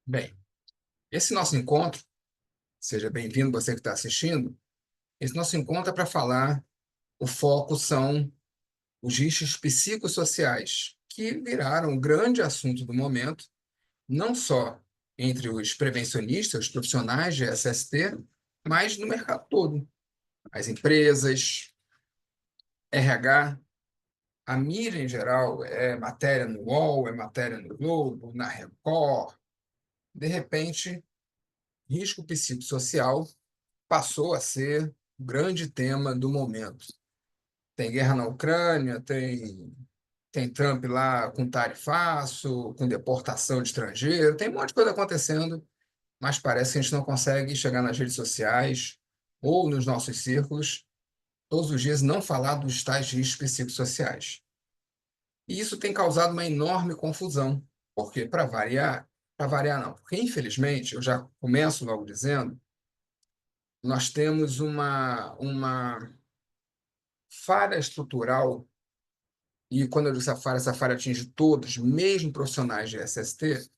Bem, esse nosso encontro, seja bem-vindo você que está assistindo, esse nosso encontro é para falar, o foco são os riscos psicossociais, que viraram um grande assunto do momento, não só entre os prevencionistas, os profissionais de SST, mas no mercado todo. As empresas, RH, a mídia em geral, é matéria no UOL, é matéria no Globo, na Record. De repente, risco psicossocial passou a ser o grande tema do momento. Tem guerra na Ucrânia, tem Trump lá com tarifaço, com deportação de estrangeiro, tem um monte de coisa acontecendo, mas parece que a gente não consegue chegar nas redes sociais ou nos nossos círculos todos os dias e não falar dos tais riscos psicossociais. E isso tem causado uma enorme confusão, porque, para variar não, porque infelizmente, eu já começo logo dizendo, nós temos uma falha estrutural, e quando eu digo essa falha atinge todos, mesmo profissionais de SST,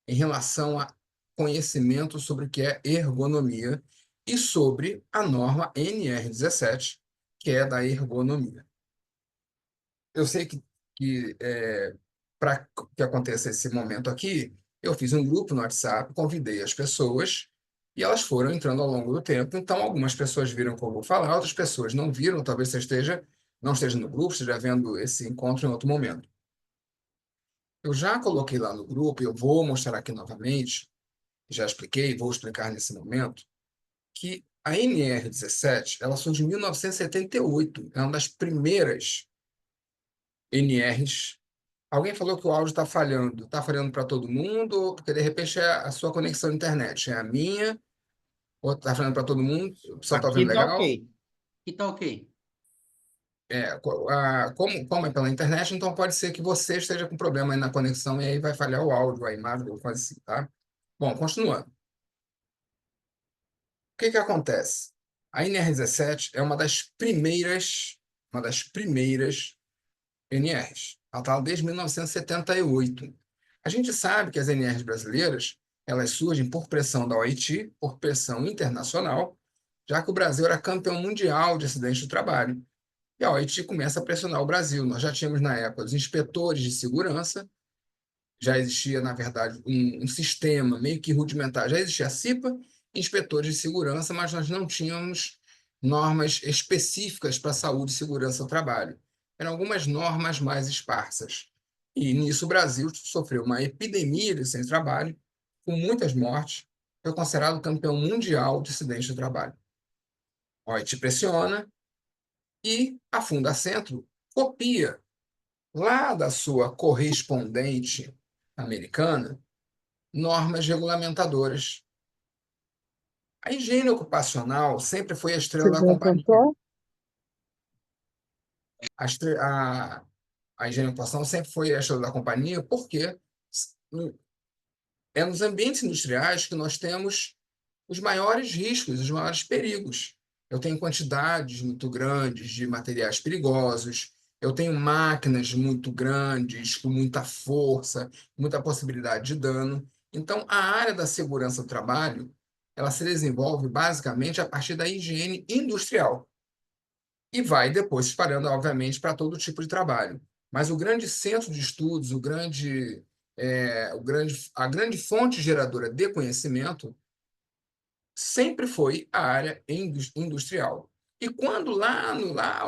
em relação a conhecimento sobre o que é ergonomia e sobre a norma NR17, que é da ergonomia. Eu sei que para que aconteça esse momento aqui, eu fiz um grupo no WhatsApp, convidei as pessoas e elas foram entrando ao longo do tempo. Então, algumas pessoas viram o que eu vou falar, outras pessoas não viram. Talvez você não esteja no grupo, esteja vendo esse encontro em outro momento. Eu já coloquei lá no grupo, e eu vou mostrar aqui novamente, já expliquei, vou explicar nesse momento, que a NR17 ela surgiu em 1978, é uma das primeiras NRs. Alguém falou que o áudio está falhando. Está falhando para todo mundo? Porque de repente é a sua conexão à internet. É a minha? Ou está falando para todo mundo? O pessoal está ouvindo Aqui tá legal? ok. Aqui tá ok. Como é pela internet, então pode ser que você esteja com problema aí na conexão e aí vai falhar o áudio, a imagem, ou coisa assim, tá? Bom, continuando. O que que acontece? A NR17 é uma das primeiras NRs. Ela está desde 1978. A gente sabe que as NRs brasileiras elas surgem por pressão da OIT, por pressão internacional, já que o Brasil era campeão mundial de acidentes de trabalho. E a OIT começa a pressionar o Brasil. Nós já tínhamos, na época, os inspetores de segurança, já existia, na verdade, um sistema meio que rudimentar. Já existia a CIPA, inspetores de segurança, mas nós não tínhamos normas específicas para a saúde e segurança do trabalho. Eram algumas normas mais esparsas. E nisso o Brasil sofreu uma epidemia de acidente de trabalho, com muitas mortes, foi considerado campeão mundial de acidentes de trabalho. A OIT pressiona e a Fundacentro copia lá da sua correspondente americana normas regulamentadoras. A higiene ocupacional sempre foi a estrela Você da já companhia. tentou? A, estre- a higiene ocupacional sempre foi a estrela da companhia, porque é nos ambientes industriais que nós temos os maiores riscos, os maiores perigos. Eu tenho quantidades muito grandes de materiais perigosos, eu tenho máquinas muito grandes, com muita força, muita possibilidade de dano. Então, a área da segurança do trabalho, ela se desenvolve basicamente a partir da higiene industrial e vai depois se espalhando, obviamente, para todo tipo de trabalho. Mas o grande centro de estudos, a grande fonte geradora de conhecimento sempre foi a área industrial. E quando lá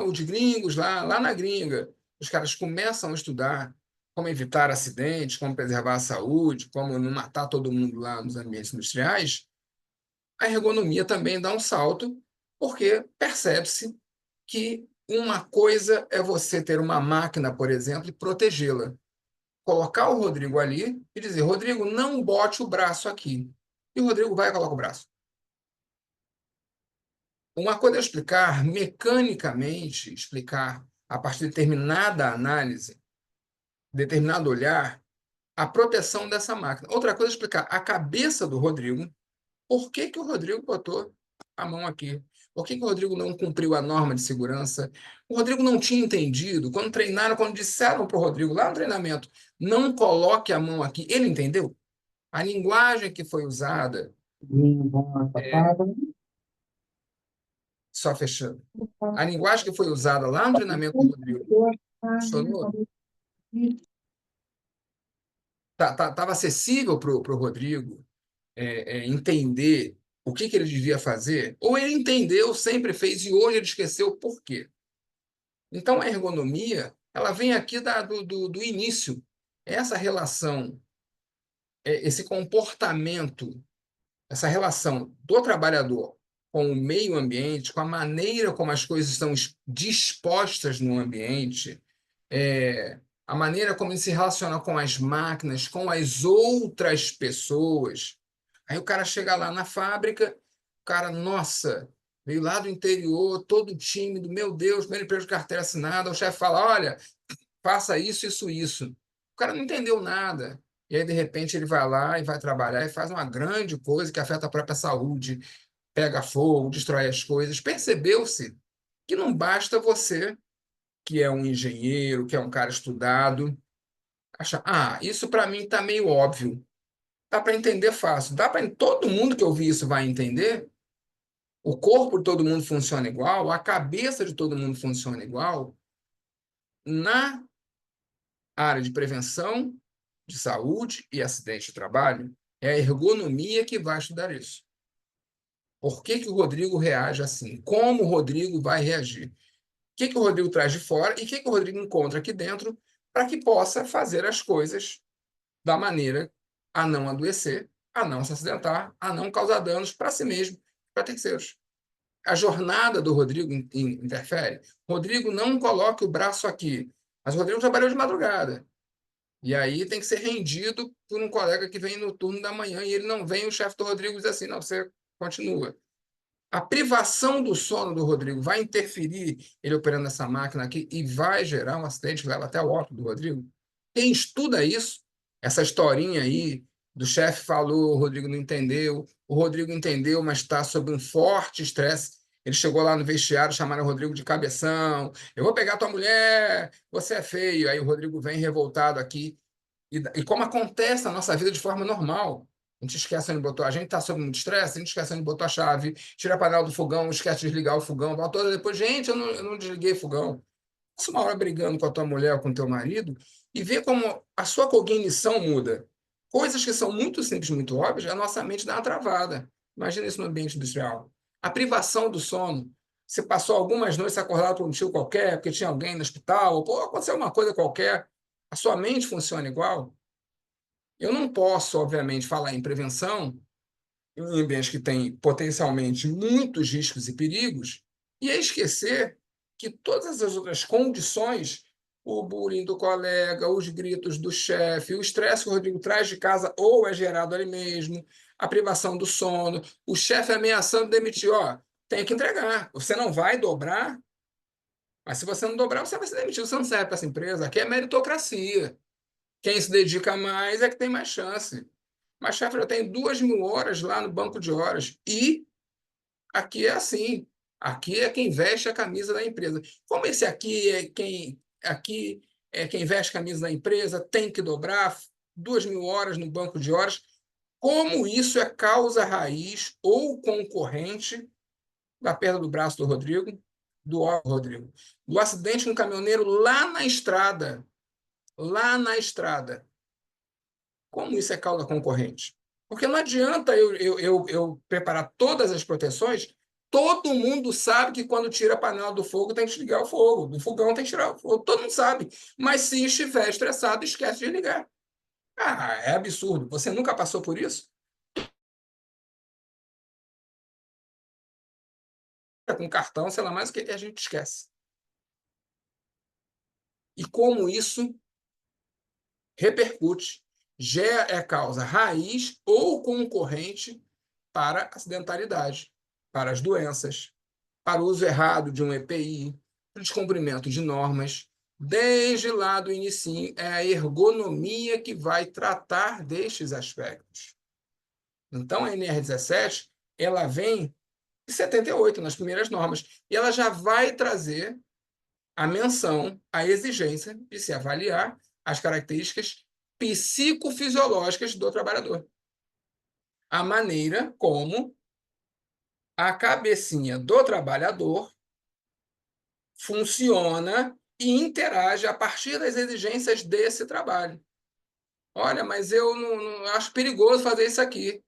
os gringos, lá na gringa, os caras começam a estudar como evitar acidentes, como preservar a saúde, como não matar todo mundo lá nos ambientes industriais, a ergonomia também dá um salto, porque percebe-se que uma coisa é você ter uma máquina, por exemplo, e protegê-la. Colocar o Rodrigo ali e dizer, Rodrigo, não bote o braço aqui. E o Rodrigo vai e coloca o braço. Uma coisa é explicar mecanicamente, explicar a partir de determinada análise, determinado olhar, a proteção dessa máquina. Outra coisa é explicar a cabeça do Rodrigo, por que que o Rodrigo botou a mão aqui. Por que que o Rodrigo não cumpriu a norma de segurança? O Rodrigo não tinha entendido. Quando disseram para o Rodrigo lá no treinamento, não coloque a mão aqui, ele entendeu? A linguagem que foi usada, só fechando, a linguagem que foi usada lá no treinamento do Rodrigo funcionou? Estava acessível para o Rodrigo entender o que ele devia fazer? Ou ele entendeu, sempre fez, e hoje ele esqueceu por quê? Então, a ergonomia, ela vem aqui do início. Essa relação, esse comportamento, essa relação do trabalhador com o meio ambiente, com a maneira como as coisas estão dispostas no ambiente, a maneira como ele se relaciona com as máquinas, com as outras pessoas. Aí o cara chega lá na fábrica, o cara, nossa, veio lá do interior, todo tímido, meu Deus, primeiro emprego de carteira assinada, o chefe fala, olha, faça isso, isso, isso. O cara não entendeu nada. E aí, de repente, ele vai lá e vai trabalhar e faz uma grande coisa que afeta a própria saúde, pega fogo, destrói as coisas. Percebeu-se que não basta você, que é um engenheiro, que é um cara estudado, achar, isso para mim está meio óbvio. Dá para entender fácil. Dá para todo mundo que ouvir isso vai entender. O corpo de todo mundo funciona igual, a cabeça de todo mundo funciona igual. Na área de prevenção de saúde e acidente de trabalho, é a ergonomia que vai estudar isso. Por que o Rodrigo reage assim? Como o Rodrigo vai reagir? O que o Rodrigo traz de fora e o que o Rodrigo encontra aqui dentro para que possa fazer as coisas da maneira a não adoecer, a não se acidentar, a não causar danos para si mesmo e para terceiros. A jornada do Rodrigo interfere. Rodrigo não coloque o braço aqui, mas o Rodrigo trabalhou de madrugada. E aí tem que ser rendido por um colega que vem no turno da manhã e ele não vem, o chefe do Rodrigo diz assim, não, você continua. A privação do sono do Rodrigo vai interferir ele operando essa máquina aqui e vai gerar um acidente que leva até o óbito do Rodrigo? Quem estuda isso, essa historinha aí do chefe falou, o Rodrigo não entendeu, o Rodrigo entendeu, mas está sob um forte estresse. Ele chegou lá no vestiário, chamaram o Rodrigo de cabeção. Eu vou pegar tua mulher, você é feio. Aí o Rodrigo vem revoltado aqui. E como acontece na nossa vida de forma normal. A gente esquece onde botou. A gente está sob muito estresse, a gente esquece onde botou a chave, tira a panela do fogão, esquece de desligar o fogão, volta toda depois, gente, eu não desliguei o fogão. Passa uma hora brigando com a tua mulher ou com o teu marido e vê como a sua cognição muda. Coisas que são muito simples, muito óbvias, a nossa mente dá uma travada. Imagina isso no ambiente industrial. A privação do sono. Você passou algumas noites acordado por um motivo qualquer, porque tinha alguém no hospital, ou pô, aconteceu uma coisa qualquer. A sua mente funciona igual? Eu não posso, obviamente, falar em prevenção em um ambiente que tem potencialmente muitos riscos e perigos, e esquecer que todas as outras condições, o bullying do colega, os gritos do chefe, o estresse que o Rodrigo traz de casa ou é gerado ali mesmo, a privação do sono, o chefe ameaçando demitir, ó, tem que entregar. Você não vai dobrar, mas se você não dobrar, você vai ser demitido, você não serve para essa empresa. Aqui é meritocracia. Quem se dedica mais é que tem mais chance. Mas, chefe, eu tenho 2.000 horas lá no banco de horas. E aqui é assim. Aqui é quem veste a camisa da empresa. Como esse aqui é quem veste a camisa da empresa, tem que dobrar 2.000 horas no banco de horas. Como isso é causa raiz ou concorrente da perda do braço do Rodrigo, Rodrigo, do acidente com um caminhoneiro lá na estrada. Como isso é causa concorrente? Porque não adianta eu preparar todas as proteções, todo mundo sabe que quando tira a panela do fogo tem que desligar o fogo, do fogão tem que tirar o fogo, todo mundo sabe. Mas se estiver estressado, esquece de ligar. É absurdo. Você nunca passou por isso? Com cartão, sei lá mais o que a gente esquece. E como isso repercute, já é causa raiz ou concorrente para a acidentalidade, para as doenças, para o uso errado de um EPI, para o descumprimento de normas. Desde lá do início, é a ergonomia que vai tratar destes aspectos. Então, a NR17 ela vem de 78, nas primeiras normas, e ela já vai trazer a menção, a exigência de se avaliar as características psicofisiológicas do trabalhador. a maneira como a cabecinha do trabalhador funciona e interage a partir das exigências desse trabalho. Olha, mas eu não acho perigoso fazer isso aqui.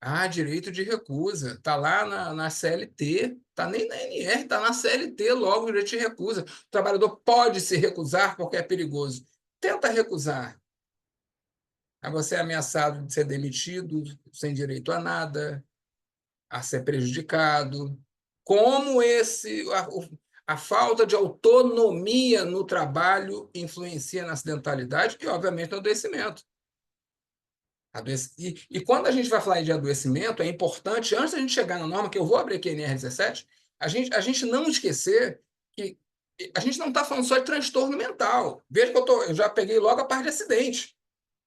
Ah, direito de recusa. Está lá na CLT, está nem na NR, está na CLT logo, direito de recusa. O trabalhador pode se recusar porque é perigoso. Tenta recusar. Aí você é ameaçado de ser demitido sem direito a nada, a ser prejudicado. Como a falta de autonomia no trabalho influencia na acidentalidade e, obviamente, no adoecimento. E quando a gente vai falar de adoecimento, é importante, antes da gente chegar na norma, que eu vou abrir aqui a NR17, a gente não esquecer que a gente não está falando só de transtorno mental. Veja que eu já peguei logo a parte de acidente.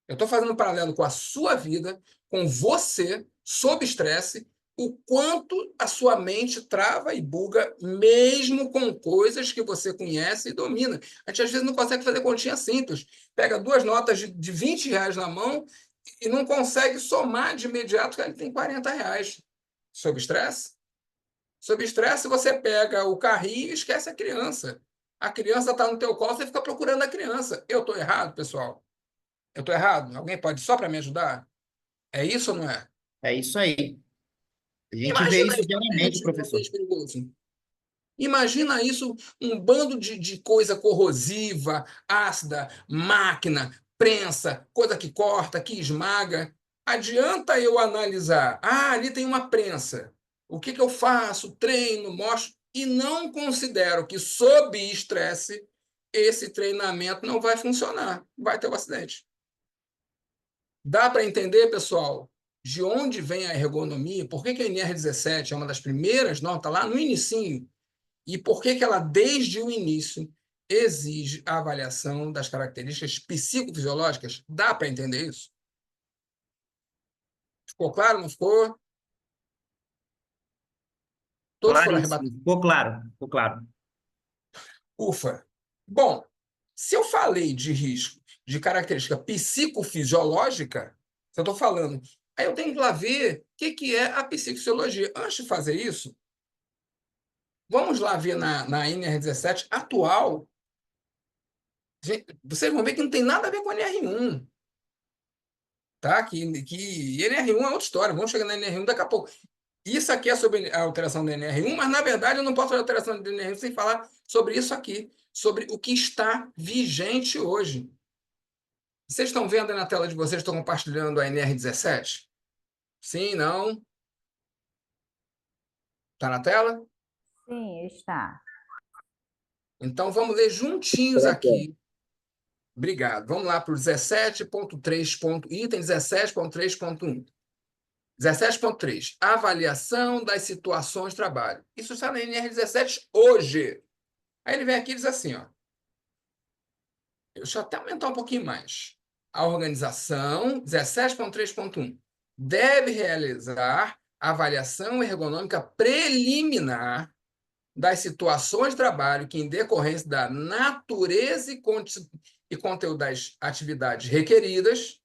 Eu estou fazendo um paralelo com a sua vida, com você, sob estresse, o quanto a sua mente trava e buga, mesmo com coisas que você conhece e domina. A gente às vezes não consegue fazer continha simples. Pega duas notas de R$ 20 na mão e não consegue somar de imediato que ele tem R$ 40. Sob estresse? Sob estresse, você pega o carrinho e esquece a criança. A criança está no teu colo, você fica procurando a criança. Eu estou errado, pessoal? Eu estou errado? Alguém pode só para me ajudar? É isso ou não é? É isso aí. A gente vê Imagina isso isso no diariamente, ambiente, um professor. ambiente perigoso. Imagina isso, um bando de coisa corrosiva, ácida, máquina, prensa, coisa que corta, que esmaga. Adianta eu analisar, ali tem uma prensa. O que que eu faço? Treino, mostro, e não considero que, sob estresse, esse treinamento não vai funcionar, vai ter um acidente. Dá para entender, pessoal, de onde vem a ergonomia? Por que que a NR17 é uma das primeiras normas, está lá no inicinho, e por que que ela, desde o início, exige a avaliação das características psicofisiológicas? Dá para entender isso? Ficou claro? Não ficou? Todos foram Claríssimo. arrebatados. Ficou claro, ficou claro. Ufa! Bom, se eu falei de risco de característica psicofisiológica, se eu estou falando, aí eu tenho que lá ver o que é a psicofisiologia. Antes de fazer isso, vamos lá ver na NR17 atual. Gente, vocês vão ver que não tem nada a ver com a NR1, tá? Que NR1 é outra história. Vamos chegar na NR1 daqui a pouco. Isso aqui é sobre a alteração da NR1, mas na verdade eu não posso fazer a alteração da NR1 sem falar sobre isso aqui, sobre o que está vigente hoje. Vocês estão vendo aí na tela de vocês, estão compartilhando a NR17? Sim, não? Está na tela? Sim, está. Então vamos ler juntinhos aqui. Obrigado. Vamos lá para o 17.3. Item 17.3.1. 17.3. Avaliação das situações de trabalho. Isso está na NR17 hoje. Aí ele vem aqui e diz assim, ó. Deixa eu até aumentar um pouquinho mais. A organização, 17.3.1, deve realizar avaliação ergonômica preliminar das situações de trabalho que, em decorrência da natureza e conteúdo das atividades requeridas,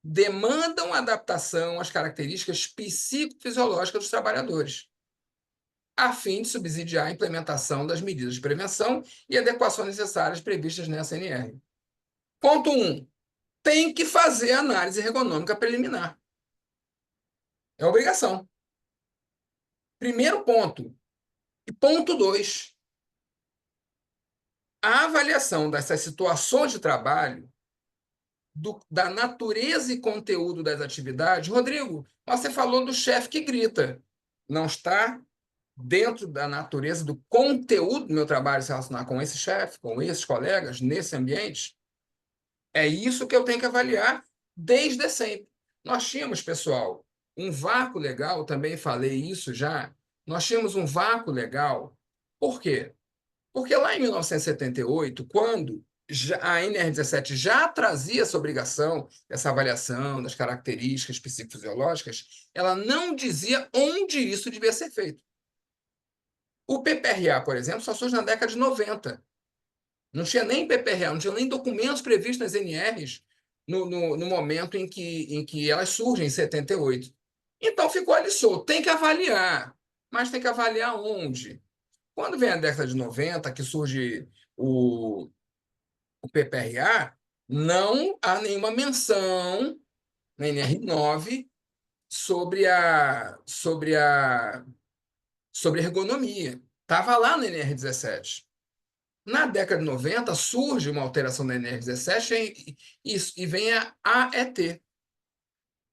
demandam adaptação às características psicofisiológicas dos trabalhadores, a fim de subsidiar a implementação das medidas de prevenção e adequações necessárias previstas nessa NR. Ponto 1. Tem que fazer análise ergonômica preliminar. É obrigação. Primeiro ponto. E ponto 2. A avaliação dessas situações de trabalho, da natureza e conteúdo das atividades. Rodrigo, você falou do chefe que grita. Não está dentro da natureza do conteúdo do meu trabalho se relacionar com esse chefe, com esses colegas, nesse ambiente? É isso que eu tenho que avaliar desde sempre. Nós tínhamos, pessoal, um vácuo legal, também falei isso já. Nós tínhamos um vácuo legal. Por quê? Porque lá em 1978, quando a NR17 já trazia essa obrigação, essa avaliação das características psicofisiológicas, ela não dizia onde isso devia ser feito. O PPRA, por exemplo, só surge na década de 90. Não tinha nem PPRA, não tinha nem documentos previstos nas NRs no momento em que elas surgem, em 78. Então ficou ali solto. Tem que avaliar, mas tem que avaliar onde? Quando vem a década de 90, que surge o PPRA, não há nenhuma menção na NR9 sobre ergonomia. Estava lá na NR17. Na década de 90, surge uma alteração da NR17 e vem a AET.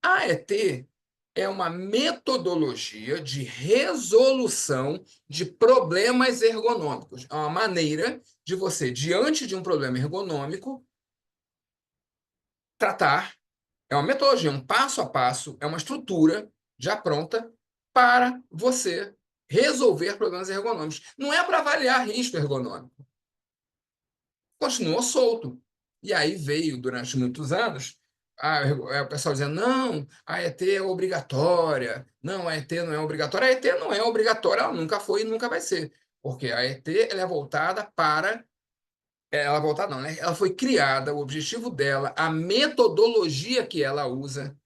A AET é uma metodologia de resolução de problemas ergonômicos. É uma maneira de você, diante de um problema ergonômico, tratar. É uma metodologia, um passo a passo, é uma estrutura já pronta para você resolver problemas ergonômicos. Não é para avaliar risco ergonômico. Continuou solto. E aí veio, durante muitos anos, o pessoal dizendo, não, a ET é obrigatória, não, a ET não é obrigatória. A ET não é obrigatória, ela nunca foi e nunca vai ser. Porque a ET ela é voltada para... Ela é voltada não, né? Ela foi criada, o objetivo dela, a metodologia que ela usa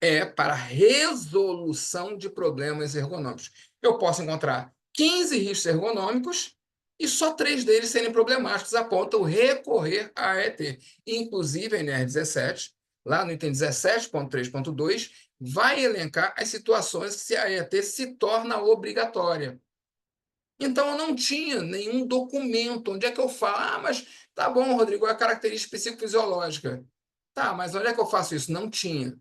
é para resolução de problemas ergonômicos. Eu posso encontrar 15 riscos ergonômicos e só 3 deles serem problemáticos, a ponto de eu recorrer à AET. Inclusive, a NR17, lá no item 17.3.2, vai elencar as situações que a AET se torna obrigatória. Então, eu não tinha nenhum documento. Onde é que eu falo? Ah, mas tá bom, Rodrigo, é a característica psicofisiológica. Tá, mas onde é que eu faço isso? Não tinha.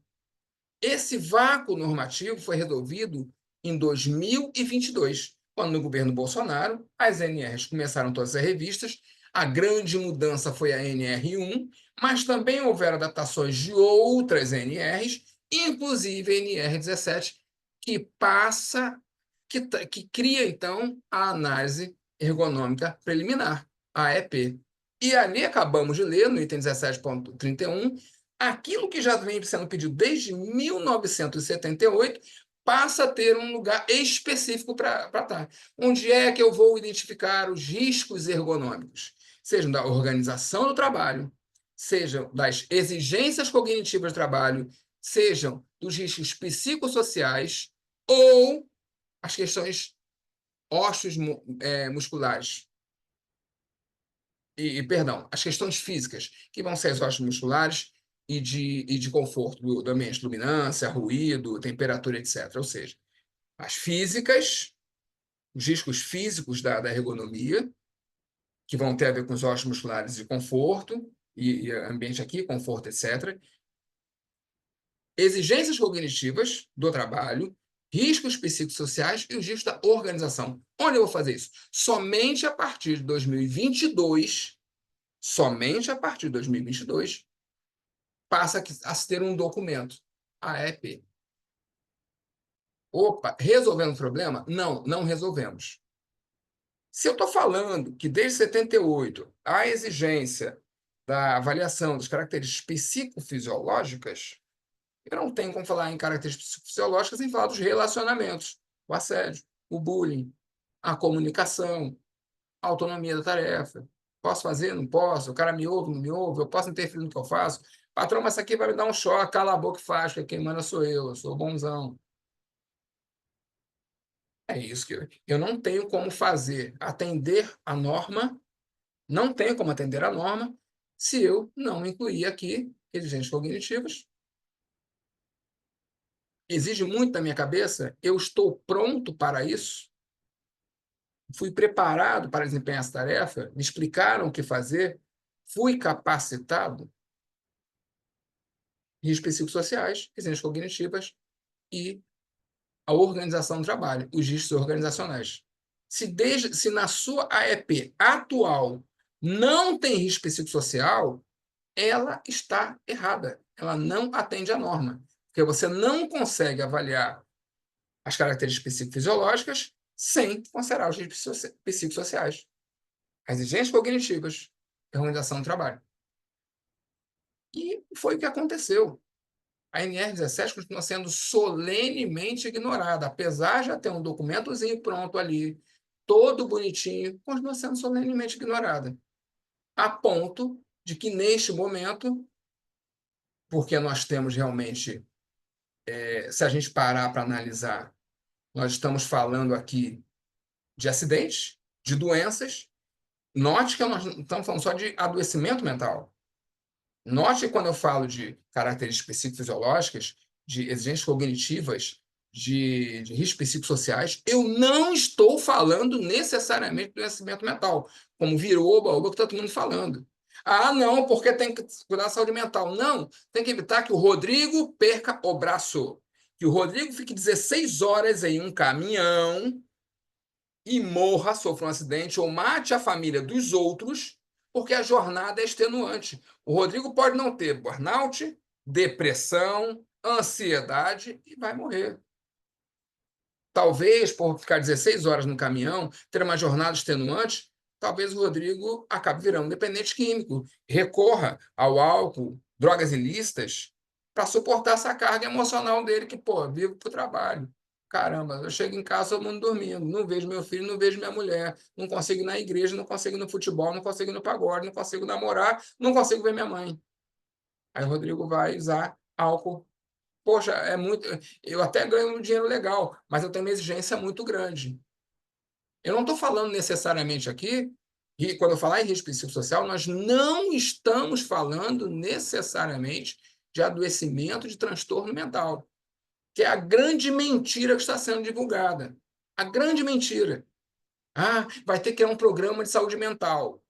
Esse vácuo normativo foi resolvido em 2022, quando no governo Bolsonaro as NRs começaram todas a ser revistas. A grande mudança foi a NR1, mas também houveram adaptações de outras NRs, inclusive a NR17, que cria, então, a análise ergonômica preliminar, a AEP. E ali acabamos de ler, no item 17.31, aquilo que já vem sendo pedido desde 1978 passa a ter um lugar específico para estar. Onde é que eu vou identificar os riscos ergonômicos? Sejam da organização do trabalho, sejam das exigências cognitivas do trabalho, sejam dos riscos psicossociais ou as questões musculares. Perdão, as questões físicas, que vão ser as ossos musculares e de conforto do ambiente, luminância, ruído, temperatura, etc. Ou seja, as físicas, os riscos físicos da ergonomia, que vão ter a ver com os ossos musculares de conforto, e ambiente aqui, conforto, etc. Exigências cognitivas do trabalho, riscos psicossociais e os riscos da organização. Onde eu vou fazer isso? Somente a partir de 2022, somente a partir de 2022, passa a se ter um documento, a EP. Opa, resolvendo o problema? Não, não resolvemos. Se eu estou falando que desde 78 a exigência da avaliação das características psicofisiológicas, eu não tenho como falar em características psicofisiológicas sem falar dos relacionamentos, o assédio, o bullying, a comunicação, a autonomia da tarefa. Posso fazer? Não posso? O cara me ouve, não me ouve? Eu posso interferir no que eu faço? Patrão, mas isso aqui vai me dar um choque, cala a boca e faz, porque quem manda sou eu sou bonzão. É isso que eu não tenho como fazer, atender a norma, não tenho como atender a norma se eu não incluir aqui exigências cognitivas. Exige muito da minha cabeça, eu estou pronto para isso, fui preparado para desempenhar essa tarefa, me explicaram o que fazer, fui capacitado. Riscos psicossociais, exigências cognitivas e a organização do trabalho, os riscos organizacionais. Se na sua AEP atual não tem risco psicossocial, ela está errada. Ela não atende à norma. Porque você não consegue avaliar as características psicofisiológicas sem considerar os riscos psicossociais. As exigências cognitivas e a organização do trabalho. E foi o que aconteceu. A NR17 continua sendo solenemente ignorada, apesar de já ter um documentozinho pronto ali, todo bonitinho, continua sendo solenemente ignorada. A ponto de que, neste momento, porque nós temos realmente se a gente parar para analisar, nós estamos falando aqui de acidentes, de doenças. Note que nós não estamos falando só de adoecimento mental. Note que quando eu falo de características psicofisiológicas, de exigências cognitivas, de riscos psicossociais, eu não estou falando necessariamente do adoecimento mental, como virou o baú que está todo mundo falando. Ah, não, porque tem que cuidar da saúde mental. Não, tem que evitar que o Rodrigo perca o braço. Que o Rodrigo fique 16 horas em um caminhão e morra, sofra um acidente ou mate a família dos outros, porque a jornada é extenuante. O Rodrigo pode não ter burnout, depressão, ansiedade e vai morrer. Talvez, por ficar 16 horas no caminhão, ter uma jornada extenuante, talvez o Rodrigo acabe virando dependente químico, recorra ao álcool, drogas ilícitas, para suportar essa carga emocional dele, que, pô, vivo para o trabalho. Caramba, eu chego em casa, todo mundo dormindo, não vejo meu filho, não vejo minha mulher, não consigo ir na igreja, não consigo ir no futebol, não consigo ir no pagode, não consigo namorar, não consigo ver minha mãe. Aí o Rodrigo vai usar álcool. Poxa, é muito. Eu até ganho um dinheiro legal, mas eu tenho uma exigência muito grande. Eu não estou falando necessariamente aqui, e quando eu falar em risco psicossocial, nós não estamos falando necessariamente de adoecimento de transtorno mental, que é a grande mentira que está sendo divulgada. A grande mentira. Ah, vai ter que criar um programa de saúde mental.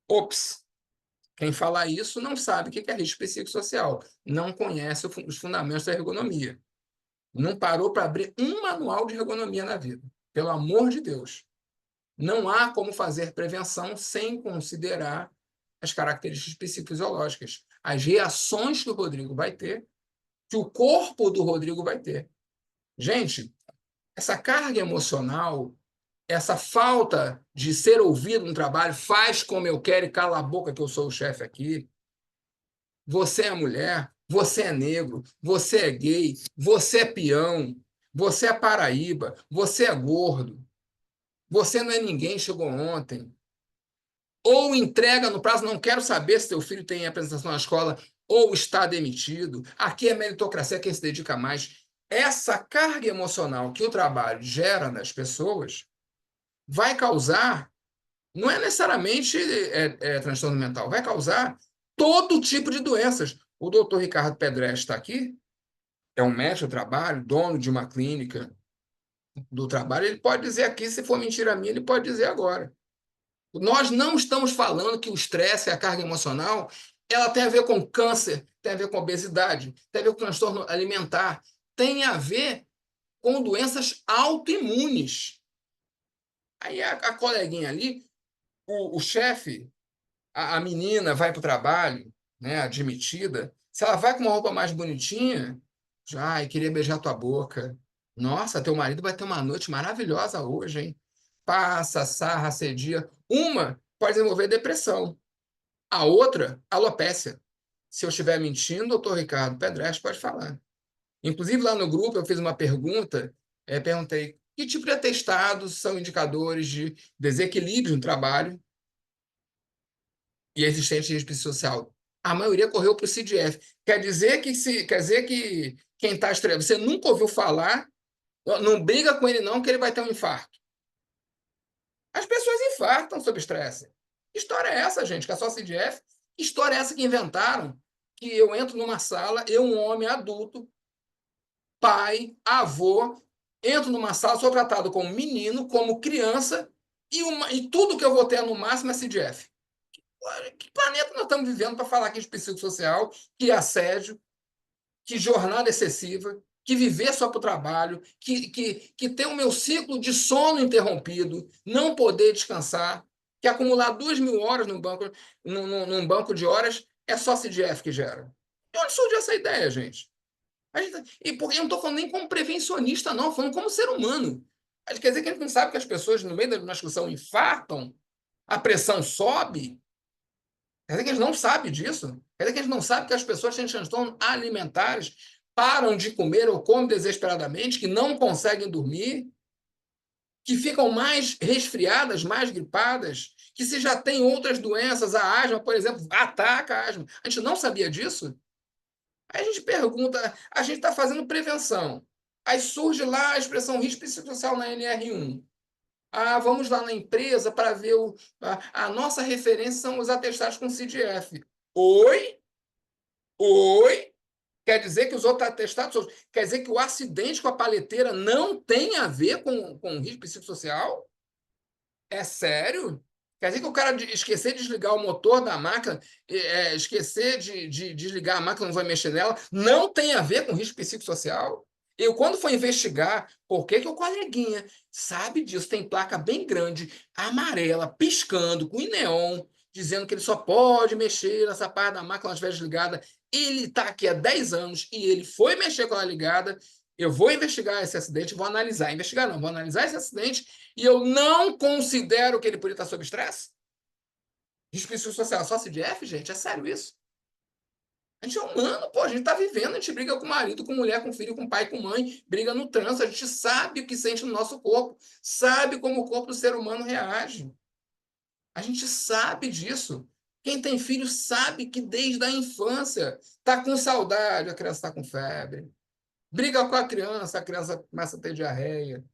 Ops! Quem fala isso não sabe o que é risco psicossocial, não conhece os fundamentos da ergonomia. Não parou para abrir um manual de ergonomia na vida. Pelo amor de Deus. Não há como fazer prevenção sem considerar as características psicofisiológicas, as reações que o Rodrigo vai ter, que o corpo do Rodrigo vai ter. Gente, essa carga emocional, essa falta de ser ouvido no trabalho, faz como eu quero e cala a boca que eu sou o chefe aqui. Você é mulher, você é negro, você é gay, você é peão, você é paraíba, você é gordo, você não é ninguém, chegou ontem. Ou entrega no prazo, não quero saber se teu filho tem apresentação na escola, ou está demitido. Aqui é meritocracia, quem se dedica mais. Essa carga emocional que o trabalho gera nas pessoas vai causar, não é necessariamente transtorno mental, vai causar todo tipo de doenças. O doutor Ricardo Pedreste está aqui, é um médico do trabalho, dono de uma clínica do trabalho, ele pode dizer aqui, se for mentira minha, ele pode dizer agora. Nós não estamos falando que o estresse, a carga emocional, ela tem a ver com câncer, tem a ver com obesidade, tem a ver com transtorno alimentar, tem a ver com doenças autoimunes. Aí a coleguinha ali, o chefe, a menina vai para o trabalho, né, admitida, se ela vai com uma roupa mais bonitinha, já, ai, queria beijar tua boca. Nossa, teu marido vai ter uma noite maravilhosa hoje, hein? Passa, sarra, assedia. Uma pode desenvolver depressão. A outra, alopécia. Se eu estiver mentindo, doutor Ricardo Pedreste pode falar. Inclusive, lá no grupo, eu fiz uma pergunta, perguntei que tipo de atestados são indicadores de desequilíbrio no trabalho e existente de risco social. A maioria correu para o CDF. Quer dizer que quem está estressado, você nunca ouviu falar, não briga com ele não, que ele vai ter um infarto. As pessoas infartam sob estresse. Que história é essa, gente? Que é só CDF? Que história é essa que inventaram? Que eu entro numa sala, eu, um homem adulto, pai, avô, entro numa sala, sou tratado como menino, como criança, e tudo que eu vou ter no máximo é CDF. Que planeta nós estamos vivendo para falar aqui de psicossocial, que assédio, que jornada excessiva, que viver só para o trabalho, que ter o meu ciclo de sono interrompido, não poder descansar, que acumular 2.000 horas num banco de horas é só CDF que gera. De onde surgiu essa ideia, gente? E porque eu não estou falando nem como prevencionista, não, falando como ser humano. Quer dizer que a gente não sabe que as pessoas, no meio da uma discussão, infartam, a pressão sobe. Quer dizer que a gente não sabe disso. Quer dizer que a gente não sabe que as pessoas têm transtornos alimentares, param de comer ou comem desesperadamente, que não conseguem dormir, que ficam mais resfriadas, mais gripadas, que se já tem outras doenças, a asma, por exemplo, ataca a asma. A gente não sabia disso? Aí a gente pergunta, a gente está fazendo prevenção. Aí surge lá a expressão risco psicossocial na NR1. Ah, vamos lá na empresa para ver a nossa referência são os atestados com CDF. Oi? Oi? Quer dizer que os outros atestados, quer dizer que o acidente com a paleteira não tem a ver com risco psicossocial? É sério? Quer dizer que o cara esquecer de desligar o motor da máquina, esquecer de desligar a máquina, não vai mexer nela, não tem a ver com risco psicossocial? Eu, quando for investigar por que o coleguinha sabe disso, tem placa bem grande, amarela, piscando, com neon, dizendo que ele só pode mexer nessa parte da máquina quando ela estiver desligada. Ele está aqui há 10 anos e ele foi mexer com ela ligada. Eu vou investigar esse acidente, vou analisar. Investigar não, vou analisar esse acidente e eu não considero que ele poderia estar sob estresse? Risco psicossocial só CDF, gente? É sério isso? A gente é humano, pô, a gente tá vivendo, a gente briga com marido, com mulher, com filho, com pai, com mãe, briga no trânsito, a gente sabe o que sente no nosso corpo, sabe como o corpo do ser humano reage. A gente sabe disso. Quem tem filho sabe que desde a infância tá com saudade, a criança está com febre. Briga com a criança começa a ter diarreia.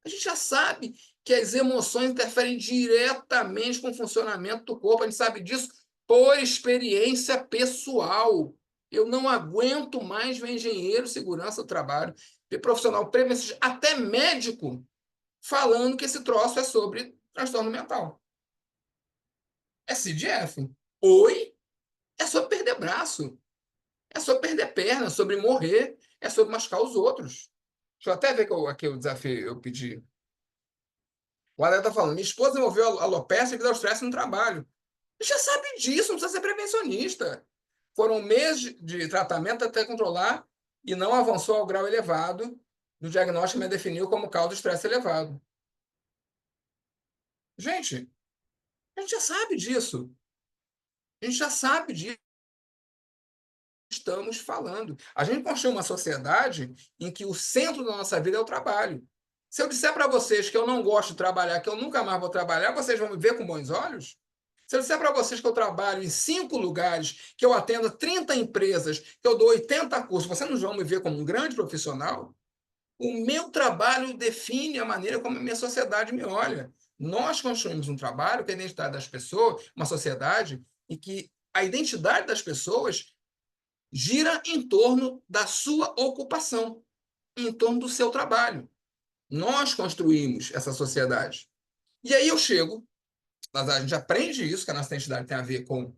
A gente já sabe que as emoções interferem diretamente com o funcionamento do corpo. A gente sabe disso por experiência pessoal. Eu não aguento mais ver engenheiro, segurança do trabalho, ver profissional prevenção, até médico, falando que esse troço é sobre transtorno mental. É CDF. Oi? É sobre perder braço. É sobre perder perna, é sobre morrer, é sobre machucar os outros. Deixa eu até ver aqui o desafio eu pedi. O Alex está falando, minha esposa desenvolveu alopecia devido ao estresse no trabalho. Você já sabe disso, não precisa ser prevencionista. Foram meses de tratamento até controlar e não avançou ao grau elevado do diagnóstico que me definiu como causa do estresse elevado. Gente, a gente já sabe disso. A gente já sabe disso. Estamos falando. A gente construiu uma sociedade em que o centro da nossa vida é o trabalho. Se eu disser para vocês que eu não gosto de trabalhar, que eu nunca mais vou trabalhar, vocês vão me ver com bons olhos? Se eu disser para vocês que eu trabalho em 5 lugares, que eu atendo 30 empresas, que eu dou 80 cursos, vocês não vão me ver como um grande profissional? O meu trabalho define a maneira como a minha sociedade me olha. Nós construímos um trabalho que é a identidade das pessoas, uma sociedade em que a identidade das pessoas gira em torno da sua ocupação, em torno do seu trabalho. Nós construímos essa sociedade. E aí eu chego, a gente aprende isso, que a nossa identidade tem a ver com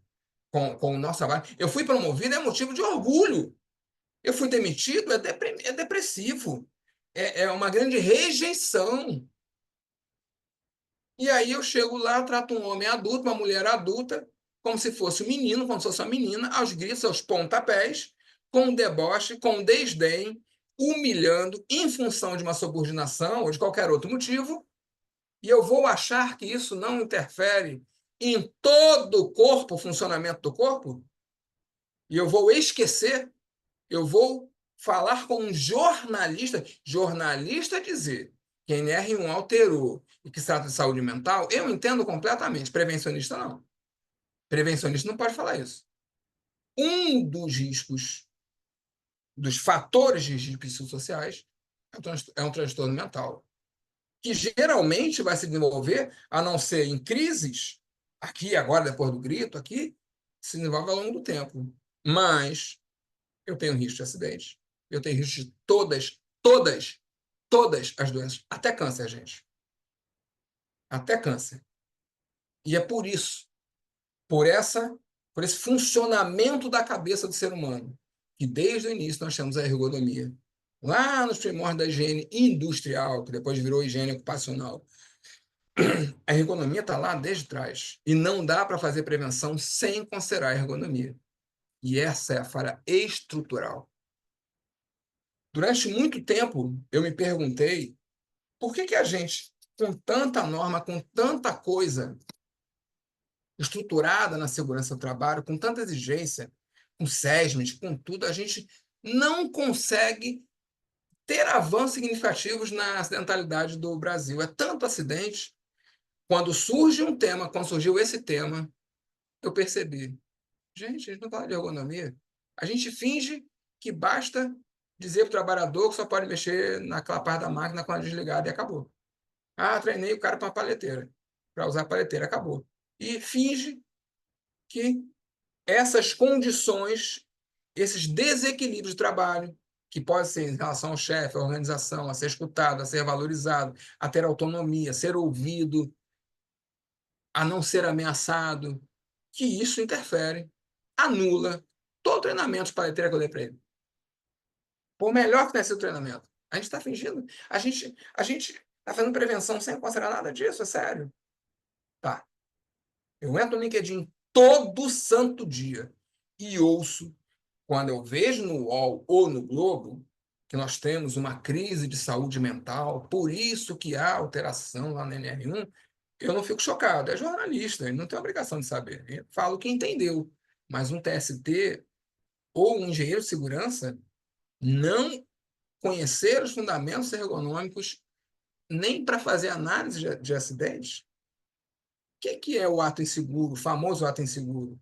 o nosso trabalho. Eu fui promovido, é motivo de orgulho. Eu fui demitido, é depressivo. É uma grande rejeição. E aí eu chego lá, trato um homem adulto, uma mulher adulta, como se fosse um menino, como se fosse uma menina, aos gritos, aos pontapés, com deboche, com desdém, humilhando, em função de uma subordinação ou de qualquer outro motivo, e eu vou achar que isso não interfere em todo o corpo, o funcionamento do corpo, e eu vou esquecer, eu vou falar com um jornalista dizer que a NR1 alterou e que se trata de saúde mental, eu entendo completamente. Prevencionista, não. Prevencionista não pode falar isso. Um dos riscos, dos fatores de risco psicossociais, é um transtorno mental, que geralmente vai se desenvolver, a não ser em crises, aqui, agora, depois do grito, aqui, se desenvolve ao longo do tempo. Mas eu tenho risco de acidente, eu tenho risco de todas as doenças, até câncer, gente. Até câncer. E é por isso, por esse funcionamento da cabeça do ser humano, que desde o início nós temos a ergonomia. Lá nos primórdios da higiene industrial, que depois virou higiene ocupacional, a ergonomia está lá desde trás. E não dá para fazer prevenção sem considerar a ergonomia. E essa é a falha estrutural. Durante muito tempo, eu me perguntei por que a gente, com tanta norma, com tanta coisa estruturada na segurança do trabalho, com tanta exigência, com SESMIT, com tudo, a gente não consegue ter avanços significativos na acidentalidade do Brasil. É tanto acidente. Quando surge um tema, quando surgiu esse tema, eu percebi, gente, a gente não fala de ergonomia. A gente finge que basta dizer para o trabalhador que só pode mexer naquela parte da máquina quando desligada e acabou. Ah, treinei o cara para uma paleteira, para usar a paleteira, acabou. E finge que essas condições, esses desequilíbrios de trabalho, que pode ser em relação ao chefe, à organização, a ser escutado, a ser valorizado, a ter autonomia, a ser ouvido, a não ser ameaçado, que isso interfere, anula todo o treinamento de paleteira que eu dei para ele. Por melhor que tenha sido o treinamento. A gente está fingindo. A gente está fazendo prevenção sem considerar nada disso, é sério. Tá. Eu entro no LinkedIn todo santo dia e ouço, quando eu vejo no UOL ou no Globo, que nós temos uma crise de saúde mental, por isso que há alteração lá na NR1, eu não fico chocado. É jornalista, ele não tem obrigação de saber. Ele fala o que entendeu. Mas um TST ou um engenheiro de segurança não conhecer os fundamentos ergonômicos nem para fazer análise de acidentes. O que é o ato inseguro, o famoso ato inseguro?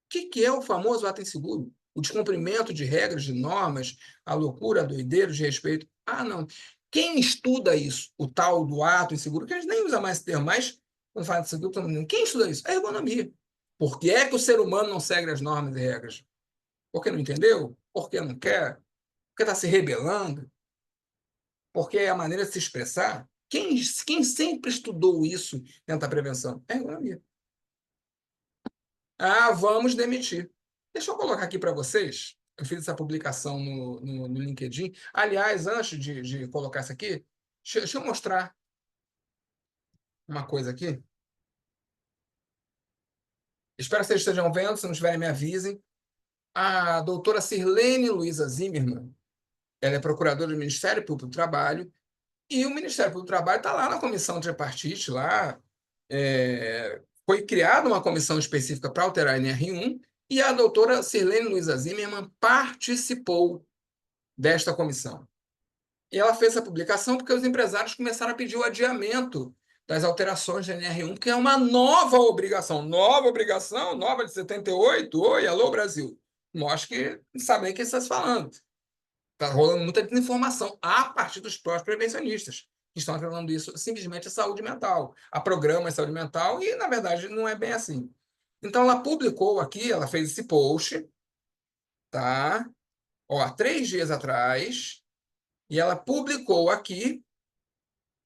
O que é o famoso ato inseguro? O descumprimento de regras, de normas, a loucura, a doideira de respeito. Ah, não. Quem estuda isso, o tal do ato inseguro, que a gente nem usa mais esse termo, mas quando fala de seguro, quem estuda isso? A ergonomia. Por que é que o ser humano não segue as normas e regras? Porque não entendeu? Porque não quer? Porque está se rebelando? Porque é a maneira de se expressar? Quem sempre estudou isso dentro da prevenção? É a ergonomia. Ah, vamos demitir. Deixa eu colocar aqui para vocês. Eu fiz essa publicação no LinkedIn. Aliás, antes de colocar isso aqui, deixa eu mostrar uma coisa aqui. Espero que vocês estejam vendo. Se não estiverem, me avisem. A doutora Sirlene Luiza Zimmermann, ela é procuradora do Ministério Público do Trabalho, e o Ministério Público do Trabalho está lá na comissão tripartite, lá. Foi criada uma comissão específica para alterar a NR1, e a doutora Sirlene Luiza Zimmermann participou desta comissão. E ela fez essa publicação porque os empresários começaram a pedir o adiamento das alterações da NR1, que é uma nova obrigação. Nova obrigação, nova de 78. Oi, alô, Brasil. Mostra que não sabe nem o que você está falando. Está rolando muita desinformação a partir dos próprios prevencionistas, que estão atrelando isso simplesmente à saúde mental, a programas de saúde mental, e, na verdade, não é bem assim. Então, ela publicou aqui, ela fez esse post, tá? Ó, há 3 dias atrás, e ela publicou aqui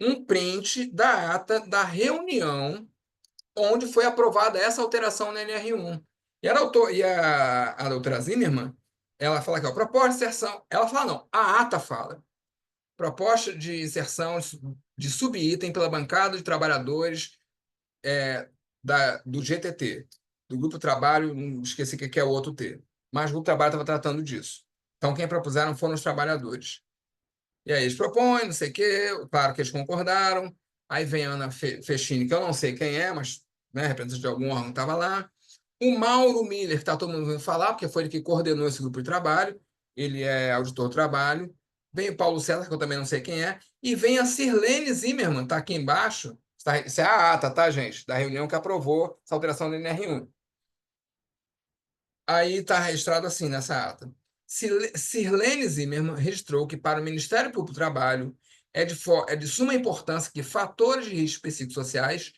um print da ata da reunião onde foi aprovada essa alteração na NR1. E a doutora Zimmermann, ela fala aqui, ó, proposta de inserção. Ela fala, não, a ata fala. Proposta de inserção de subitem pela bancada de trabalhadores do GTT, do Grupo Trabalho, esqueci o que é o outro T, mas o Grupo Trabalho estava tratando disso. Então, quem propuseram foram os trabalhadores. E aí eles propõem, não sei o quê, claro que eles concordaram. Aí vem a Ana Fechini, que eu não sei quem é, mas representante de algum órgão estava lá. O Mauro Miller, que está todo mundo ouvindo falar, porque foi ele que coordenou esse grupo de trabalho, ele é auditor do trabalho. Vem o Paulo César, que eu também não sei quem é. E vem a Sirlene Zimmermann, está aqui embaixo. Isso é a ata, tá, gente? Da reunião que aprovou essa alteração da NR1. Aí está registrado assim nessa ata. Sirlene Zimmermann registrou que para o Ministério Público do Trabalho é de suma importância que fatores de risco psicossociais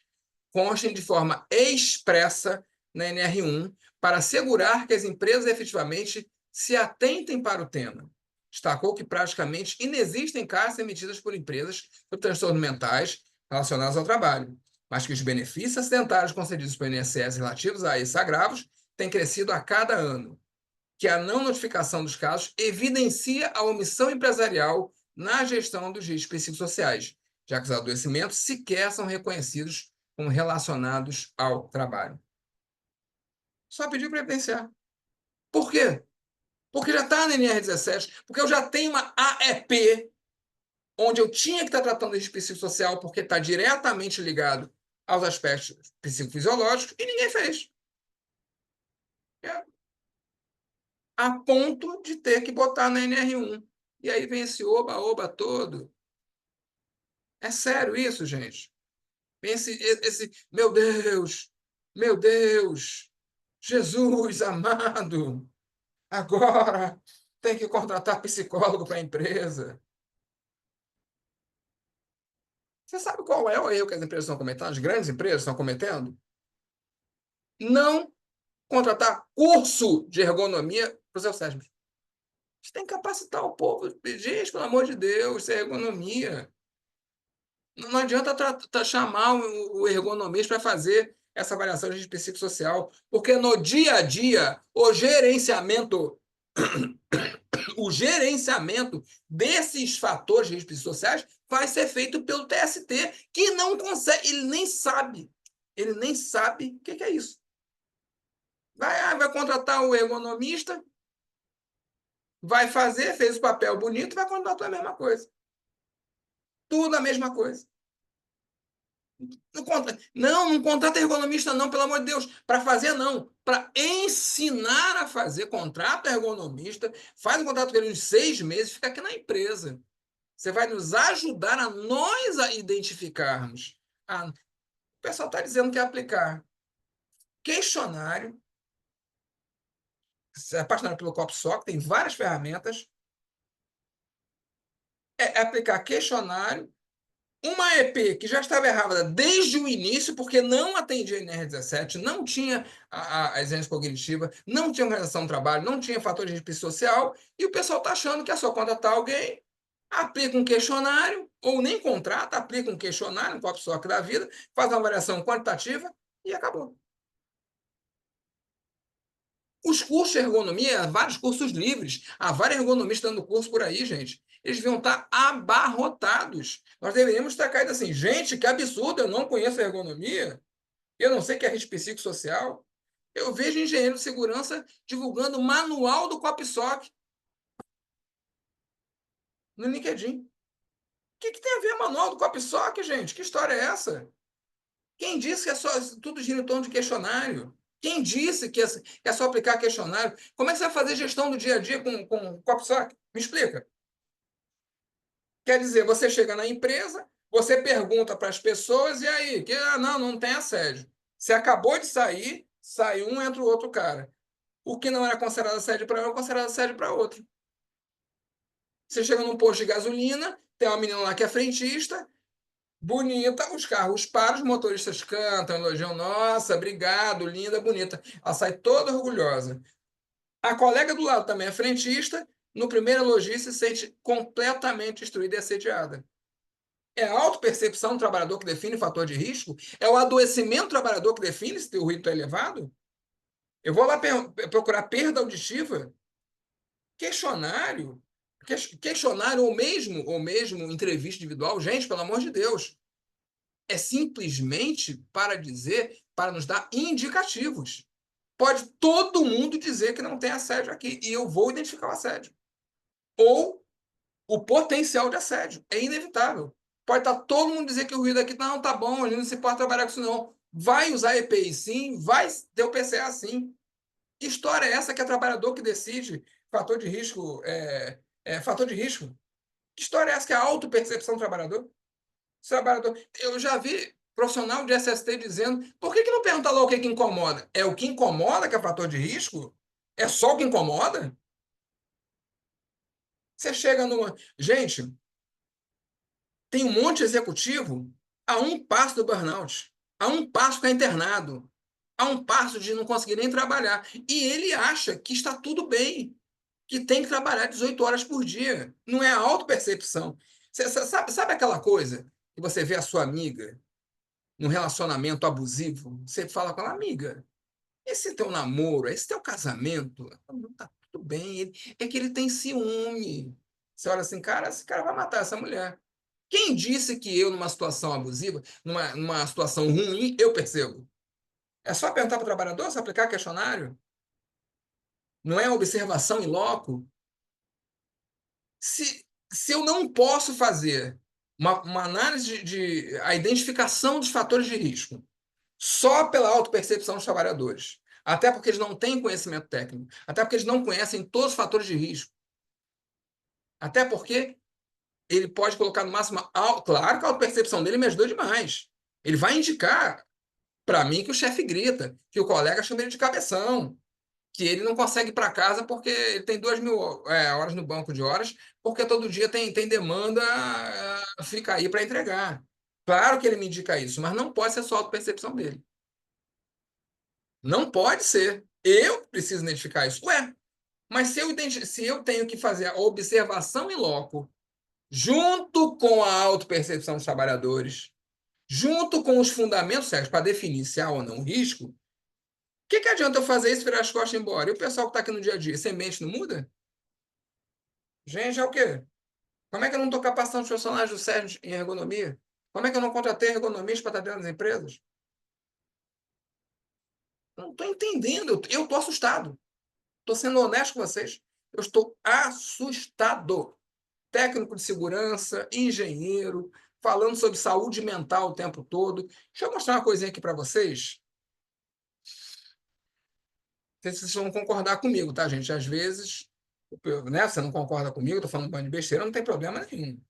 constem de forma expressa na NR1 para assegurar que as empresas efetivamente se atentem para o tema. Destacou que praticamente inexistem cartas emitidas por empresas sobre transtornos mentais relacionados ao trabalho, mas que os benefícios acidentários concedidos pelo INSS relativos a esses agravos têm crescido a cada ano, que a não notificação dos casos evidencia a omissão empresarial na gestão dos riscos psicossociais, já que os adoecimentos sequer são reconhecidos como relacionados ao trabalho. Só pediu para evidenciar. Por quê? Porque já está na NR17, porque eu já tenho uma AEP, onde eu tinha que estar tratando de risco psicossocial, porque está diretamente ligado aos aspectos psicofisiológicos, e ninguém fez. A ponto de ter que botar na NR1. E aí vem esse oba-oba todo. É sério isso, gente? Vem esse meu Deus, meu Deus. Jesus amado, agora tem que contratar psicólogo para a empresa. Você sabe qual é o erro que as empresas estão cometendo? As grandes empresas estão cometendo? Não contratar curso de ergonomia para os seus cérebros. Você tem que capacitar o povo. Gente, pelo amor de Deus, isso é ergonomia. Não adianta chamar o ergonomista para fazer essa avaliação de psicossocial, porque no dia a dia, o gerenciamento desses fatores de risco psicossociais vai ser feito pelo TST, que não consegue, ele nem sabe o que é isso. Vai contratar o ergonomista, vai fazer, fez o papel bonito, vai contratar a mesma coisa. Tudo a mesma coisa. Não contrata ergonomista, não, pelo amor de Deus. Para fazer, não. Para ensinar a fazer, contrato ergonomista, faz um contrato com ele de 6 meses, fica aqui na empresa. Você vai nos ajudar a nós a identificarmos. O pessoal está dizendo que é aplicar questionário, se é apaixonado pelo CopSoc, tem várias ferramentas. É aplicar questionário, uma EP que já estava errada desde o início, porque não atendia a NR17, não tinha a exigência cognitiva, não tinha organização do trabalho, não tinha fator de risco social, e o pessoal está achando que é só contratar alguém, aplica um questionário, ou nem contrata, aplica um questionário, um CopSoc da vida, faz uma avaliação quantitativa e acabou. Os cursos de ergonomia, vários cursos livres, há vários ergonomistas dando curso por aí, gente. Eles deviam estar abarrotados. Nós deveríamos estar caídos assim, gente, que absurdo, eu não conheço ergonomia, eu não sei o que é risco psicossocial. Eu vejo engenheiro de segurança divulgando o manual do CopSoc no LinkedIn. O que tem a ver o manual do CopSoc, gente? Que história é essa? Quem disse que é só tudo gira em torno de questionário? Quem disse que é só aplicar questionário? Como é que você vai fazer gestão do dia a dia com CopSoc? Me explica. Quer dizer, você chega na empresa, você pergunta para as pessoas, e aí? Não tem assédio. Você acabou de sair, sai um, entra o outro cara. O que não era considerado assédio para um é considerado assédio para outro. Você chega num posto de gasolina, tem uma menina lá que é frentista, bonita, os carros param, os motoristas cantam, elogiam, nossa, obrigado, linda, bonita. Ela sai toda orgulhosa. A colega do lado também é frentista, no primeiro elogio se sente completamente destruída e assediada. É a autopercepção do trabalhador que define o fator de risco? É o adoecimento do trabalhador que define se o risco é elevado? Eu vou lá procurar perda auditiva? Questionário? Questionário ou mesmo entrevista individual? Gente, pelo amor de Deus. É simplesmente para dizer, para nos dar indicativos. Pode todo mundo dizer que não tem assédio aqui, e eu vou identificar o assédio. Ou o potencial de assédio. É inevitável. Pode estar todo mundo dizer que o ruído aqui não tá bom, a gente não se pode trabalhar com isso, não. Vai usar EPI sim, vai ter o PCA sim. Que história é essa que é trabalhador que decide fator de risco? Fator de risco? Que história é essa que é a autopercepção do trabalhador? Trabalhador. Eu já vi profissional de SST dizendo, por que não pergunta lá o que incomoda? É o que incomoda que é fator de risco? É só o que incomoda? Você chega numa. Gente, tem um monte de executivo a um passo do burnout, a um passo de ficar internado, a um passo de não conseguir nem trabalhar. E ele acha que está tudo bem, que tem que trabalhar 18 horas por dia. Não é a autopercepção. Você sabe aquela coisa que você vê a sua amiga num relacionamento abusivo? Você fala com ela, amiga, esse teu namoro, esse teu casamento, não tá tudo bem. É que ele tem ciúme. Você olha assim, cara, esse cara vai matar essa mulher. Quem disse que eu, numa situação abusiva, numa situação ruim, eu percebo? É só perguntar para o trabalhador, se aplicar questionário? Não é observação em loco? Se eu não posso fazer uma análise a identificação dos fatores de risco só pela autopercepção dos trabalhadores, até porque eles não têm conhecimento técnico, até porque eles não conhecem todos os fatores de risco, até porque ele pode colocar no máximo. Claro que a autopercepção dele me ajudou demais. Ele vai indicar Para mim, que o chefe grita, que o colega chama ele de cabeção, que ele não consegue ir para casa porque ele tem 2.000 horas no banco de horas, porque todo dia tem demanda, fica aí para entregar. Claro que ele me indica isso, mas não pode ser só a auto-percepção dele. Não pode ser. Eu preciso identificar isso. Ué, mas se eu tenho que fazer a observação em loco, junto com a auto-percepção dos trabalhadores, junto com os fundamentos certos para definir se há ou não risco, o que adianta eu fazer isso, virar as costas e ir embora? E o pessoal que está aqui no dia a dia, semente não muda? Gente, é o quê? Como é que eu não estou capacitando os funcionários do Sérgio em ergonomia? Como é que eu não contratei ergonomistas para estar dentro das empresas? Não estou entendendo. Eu estou assustado. Estou sendo honesto com vocês. Eu estou assustado. Técnico de segurança, engenheiro, falando sobre saúde mental o tempo todo. Deixa eu mostrar uma coisinha aqui para vocês. Não sei se vocês vão concordar comigo, tá, gente? Às vezes, né, você não concorda comigo, estou falando um bando de besteira, não tem problema nenhum.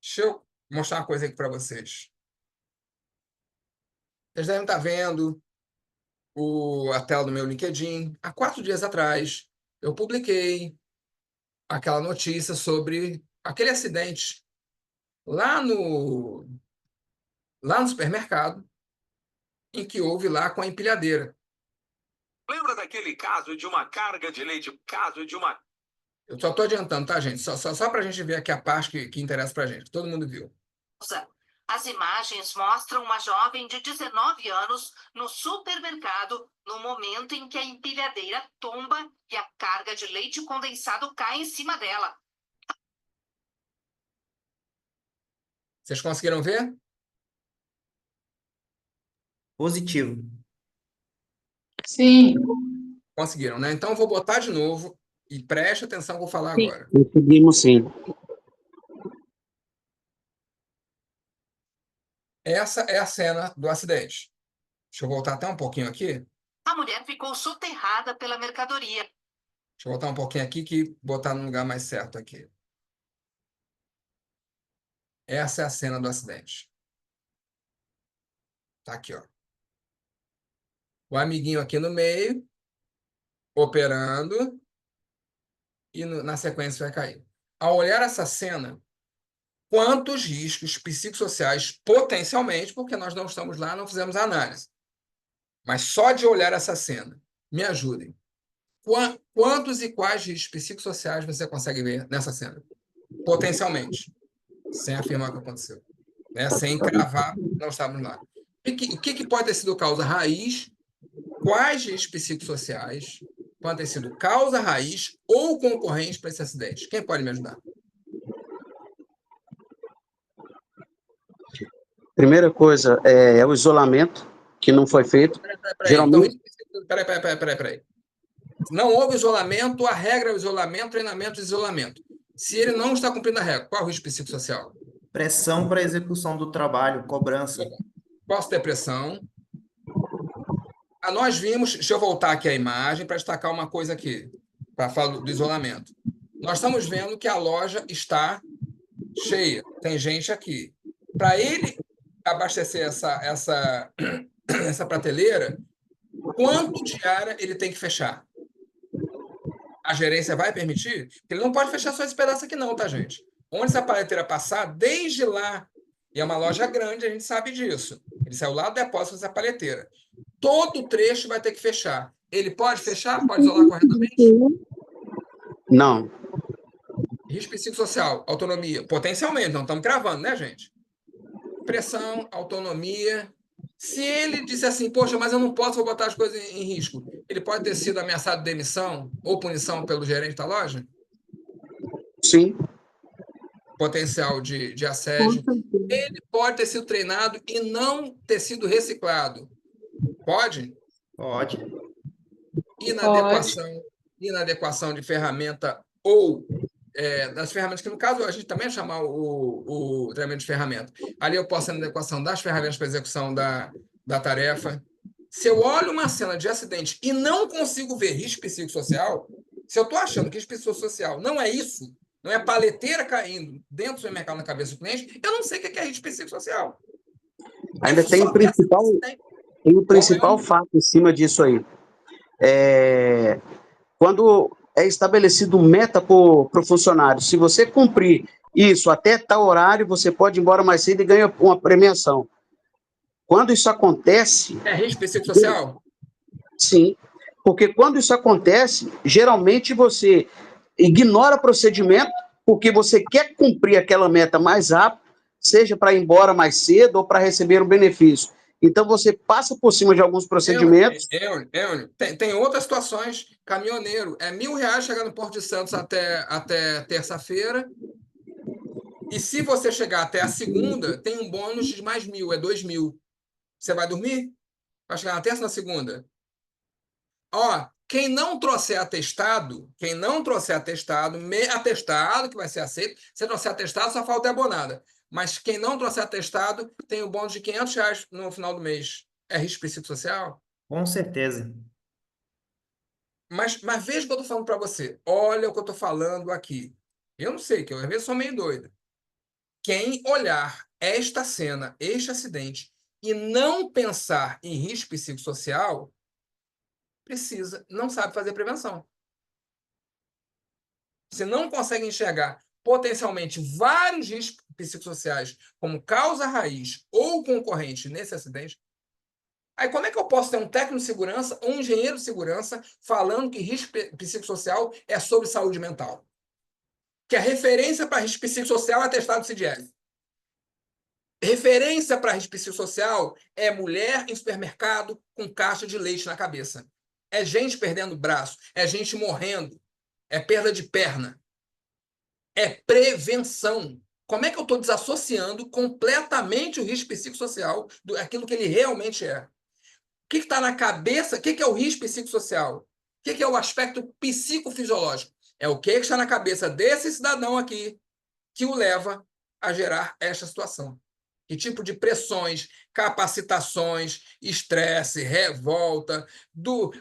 Deixa eu mostrar uma coisa aqui para vocês. Vocês devem estar vendo a tela do meu LinkedIn. Há 4 dias atrás, eu publiquei aquela notícia sobre aquele acidente lá no supermercado, em que houve lá com a empilhadeira. Lembra daquele caso de uma carga de leite? Caso de uma. Eu só estou adiantando, tá, gente? Só para a gente ver aqui a parte que interessa para a gente, que todo mundo viu. As imagens mostram uma jovem de 19 anos no supermercado no momento em que a empilhadeira tomba e a carga de leite condensado cai em cima dela. Vocês conseguiram ver? Positivo. Sim, Conseguiram, né? Então eu vou botar de novo e preste atenção no que eu vou falar Sim. agora. Conseguimos sim. Essa é a cena do acidente. Deixa eu voltar até um pouquinho aqui. A mulher ficou soterrada pela mercadoria. Deixa eu voltar um pouquinho aqui que botar no lugar mais certo aqui. Essa é a cena do acidente. Tá aqui, ó. O amiguinho aqui no meio, operando, e na sequência vai cair. Ao olhar essa cena, quantos riscos psicossociais potencialmente, porque nós não estamos lá, não fizemos a análise. Mas só de olhar essa cena, me ajudem. Quantos e quais riscos psicossociais você consegue ver nessa cena? Potencialmente, sem afirmar o que aconteceu. Né? Sem cravar, não estávamos lá. O que pode ter sido causa raiz? Quais riscos psicossociais podem ter sido causa raiz ou concorrente para esse acidente? Quem pode me ajudar? Primeira coisa é o isolamento, que não foi feito. Geralmente, Peraí. Não houve isolamento, a regra é o isolamento, treinamento e isolamento. Se ele não está cumprindo a regra, qual é o risco psicossocial? Pressão para execução do trabalho, cobrança. Posso ter pressão. Nós vimos, deixa eu voltar aqui a imagem para destacar uma coisa aqui, para falar do isolamento. Nós estamos vendo que a loja está cheia, tem gente aqui. Para ele abastecer essa prateleira, quanto de área ele tem que fechar? A gerência vai permitir? Ele não pode fechar só esse pedaço aqui não, tá, gente? Onde essa paleteira passar, desde lá, e é uma loja grande, a gente sabe disso. Ele saiu lá do depósito dessa paleteira. Todo o trecho vai ter que fechar. Ele pode fechar? Pode isolar corretamente? não. Risco psicossocial, autonomia. Potencialmente, não estamos cravando, né, gente? Pressão, autonomia. Se ele disser assim, poxa, mas eu não posso, vou botar as coisas em risco, ele pode ter sido ameaçado de demissão ou punição pelo gerente da loja? Sim, Potencial de assédio. Ele pode ter sido treinado e não ter sido reciclado. Pode? Pode. Inadequação de ferramenta ou das ferramentas, que no caso a gente também vai chamar o treinamento de ferramenta. Ali eu posso ter inadequação das ferramentas para execução da tarefa. Se eu olho uma cena de acidente e não consigo ver risco psicossocial, se eu estou achando que risco psicossocial não é isso, não é paleteira caindo dentro do supermercado na cabeça do cliente, eu não sei o que é risco psicossocial. ainda tem o principal. tem o principal fato em cima disso aí. Quando é estabelecido meta para o funcionário, se você cumprir isso até tal horário, você pode ir embora mais cedo e ganha uma premiação. Quando isso acontece, É risco psicossocial? sim, porque quando isso acontece, geralmente você ignora procedimento porque você quer cumprir aquela meta mais rápido, seja para ir embora mais cedo ou para receber um benefício. Então você passa por cima de alguns procedimentos. Eônio, tem outras situações. Caminhoneiro, é R$ 1.000 chegar no Porto de Santos até terça-feira. E se você chegar até a segunda, tem um bônus de mais 1.000, é 2.000. Você vai dormir? Vai chegar na terça ou na segunda? Ó, quem não trouxer atestado, atestado que vai ser aceito, se trouxer atestado, só falta a abonada. Mas quem não trouxer atestado, tem o bônus de R$ 500 no final do mês. É risco psicossocial? Com certeza. Mas veja o que eu estou falando para você. Olha o que eu estou falando aqui. Eu não sei, que eu às vezes sou meio doido. Quem olhar esta cena, este acidente, e não pensar em risco psicossocial, não sabe fazer prevenção. Você não consegue enxergar potencialmente vários riscos psicossociais como causa raiz ou concorrente nesse acidente. Aí como é que eu posso ter um técnico de segurança, um engenheiro de segurança, falando que risco psicossocial é sobre saúde mental? Que a referência para risco psicossocial é atestado do CDF. Referência para risco psicossocial é mulher em supermercado com caixa de leite na cabeça. É gente perdendo braço, é gente morrendo, é perda de perna. É prevenção. Como é que eu estou desassociando completamente o risco psicossocial daquilo que ele realmente é? O que está na cabeça? O que é o risco psicossocial? O que é o aspecto psicofisiológico? É o que está na cabeça desse cidadão aqui que o leva a gerar esta situação. Que tipo de pressões, capacitações, estresse, revolta,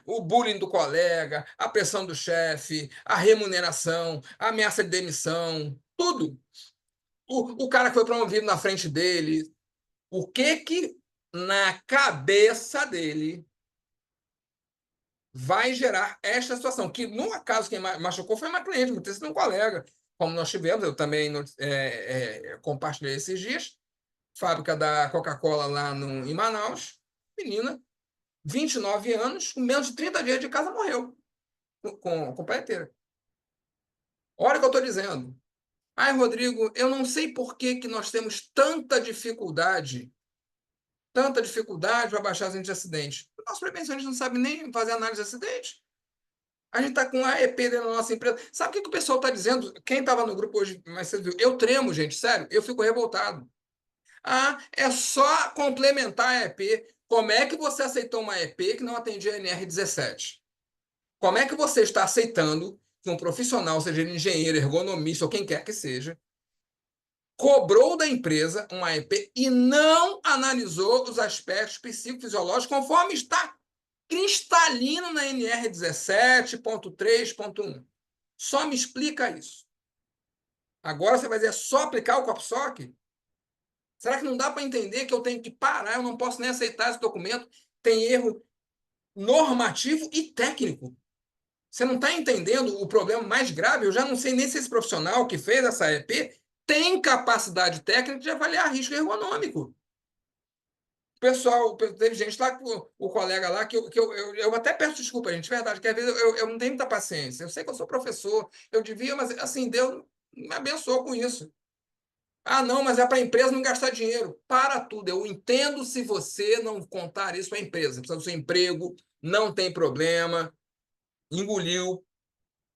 o bullying do colega, a pressão do chefe, a remuneração, a ameaça de demissão, tudo. O cara que foi promovido na frente dele, o que na cabeça dele vai gerar esta situação? Que, no caso, quem machucou foi uma cliente, muitas vezes um colega, como nós tivemos, eu também compartilhei esses dias, fábrica da Coca-Cola lá em Manaus, menina, 29 anos, com menos de 30 dias de casa, morreu com paeteira. Olha o que eu estou dizendo. Ai, Rodrigo, eu não sei por que nós temos tanta dificuldade para baixar as índices de acidente. Nossa prevenção, a gente não sabe nem fazer análise de acidente. A gente está com AEP dentro da nossa empresa. Sabe o que o pessoal está dizendo? Quem estava no grupo hoje, mas você viu? Eu tremo, gente, sério, eu fico revoltado. Ah, é só complementar a EP. Como é que você aceitou uma EP que não atendia a NR17? Como é que você está aceitando que um profissional, seja ele engenheiro, ergonomista ou quem quer que seja, cobrou da empresa uma EP e não analisou os aspectos psicofisiológicos conforme está cristalino na NR 17.3.1? Só me explica isso. Agora você vai dizer só aplicar o COPSOC? Será que não dá para entender que eu tenho que parar? Eu não posso nem aceitar esse documento. Tem erro normativo e técnico. Você não está entendendo o problema mais grave? Eu já não sei nem se esse profissional que fez essa EP tem capacidade técnica de avaliar risco ergonômico. Pessoal, teve gente lá, o colega lá, que eu até peço desculpa, gente, de verdade, que às vezes eu não tenho muita paciência. Eu sei que eu sou professor, eu devia, mas assim, Deus me abençoou com isso. Ah, não, mas é para a empresa não gastar dinheiro. Para tudo. Eu entendo se você não contar isso para a empresa. Precisa do seu emprego, não tem problema, engoliu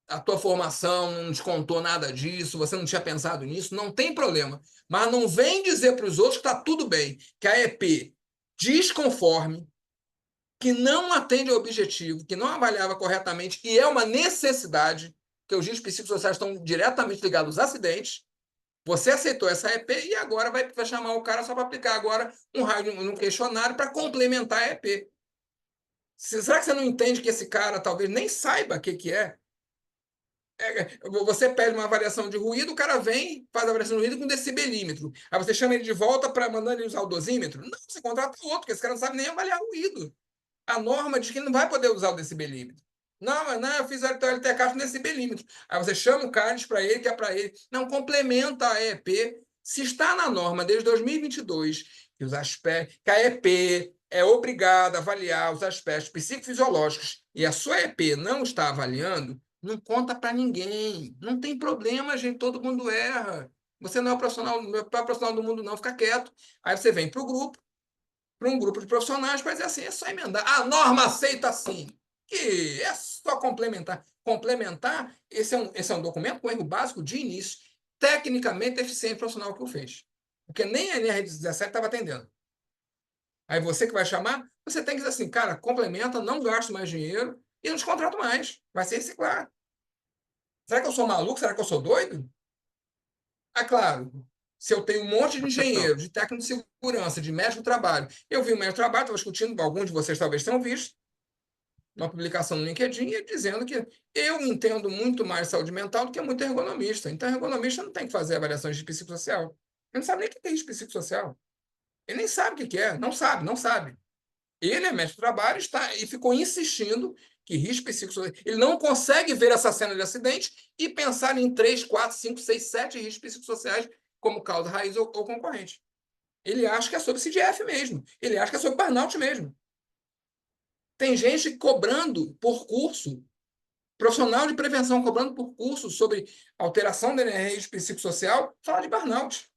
a tua formação, não descontou nada disso, você não tinha pensado nisso, não tem problema. Mas não vem dizer para os outros que está tudo bem, que a EP desconforme, que não atende ao objetivo, que não avaliava corretamente, e é uma necessidade, que os riscos psicossociais estão diretamente ligados aos acidentes. Você aceitou essa EP e agora vai chamar o cara só para aplicar agora um raio no questionário para complementar a EP. Será que você não entende que esse cara talvez nem saiba o que é? Você pede uma avaliação de ruído, o cara vem, faz a avaliação de ruído com decibelímetro. Aí você chama ele de volta para mandar ele usar o dosímetro? Não, você contrata outro, porque esse cara não sabe nem avaliar ruído. A norma diz que ele não vai poder usar o decibelímetro. Não, mas não, eu fiz o LTK com decibelímetro. Aí você chama o cara, diz para ele que é para ele. Não, complementa a EEP. Se está na norma desde 2022 que os aspectos, que a EEP é obrigada a avaliar os aspectos psicofisiológicos e a sua EEP não está avaliando, não conta para ninguém. Não tem problema, gente, todo mundo erra. Você não é o profissional do mundo, não, fica quieto. Aí você vem para um grupo de profissionais para dizer assim, é só emendar. A norma aceita assim, que é só complementar. Complementar, esse é um documento com erro básico de início, tecnicamente deficiente profissional que o fez. Porque nem a NR17 estava atendendo. Aí você que vai chamar, você tem que dizer assim, cara, complementa, não gasto mais dinheiro e não te contrato mais. Vai se reciclar. Será que eu sou maluco? Será que eu sou doido? Ah, claro. Se eu tenho um monte de engenheiro, de técnico de segurança, de médico do trabalho, eu vi o médico do trabalho, estava discutindo, alguns de vocês talvez tenham visto, uma publicação no LinkedIn, dizendo que eu entendo muito mais saúde mental do que muito ergonomista. Então, ergonomista não tem que fazer avaliações de psicossocial. Ele não sabe nem o que é risco psicossocial. Ele nem sabe o que é. Não sabe, não sabe. Ele é médico do trabalho e ficou insistindo que risco psicossocial. Ele não consegue ver essa cena de acidente e pensar em 3, 4, 5, 6, 7 riscos psicossociais como causa raiz ou concorrente. Ele acha que é sobre CDF mesmo. Ele acha que é sobre burnout mesmo. Tem gente cobrando por curso, profissional de prevenção cobrando por curso sobre alteração da NR psicossocial, fala de burnout.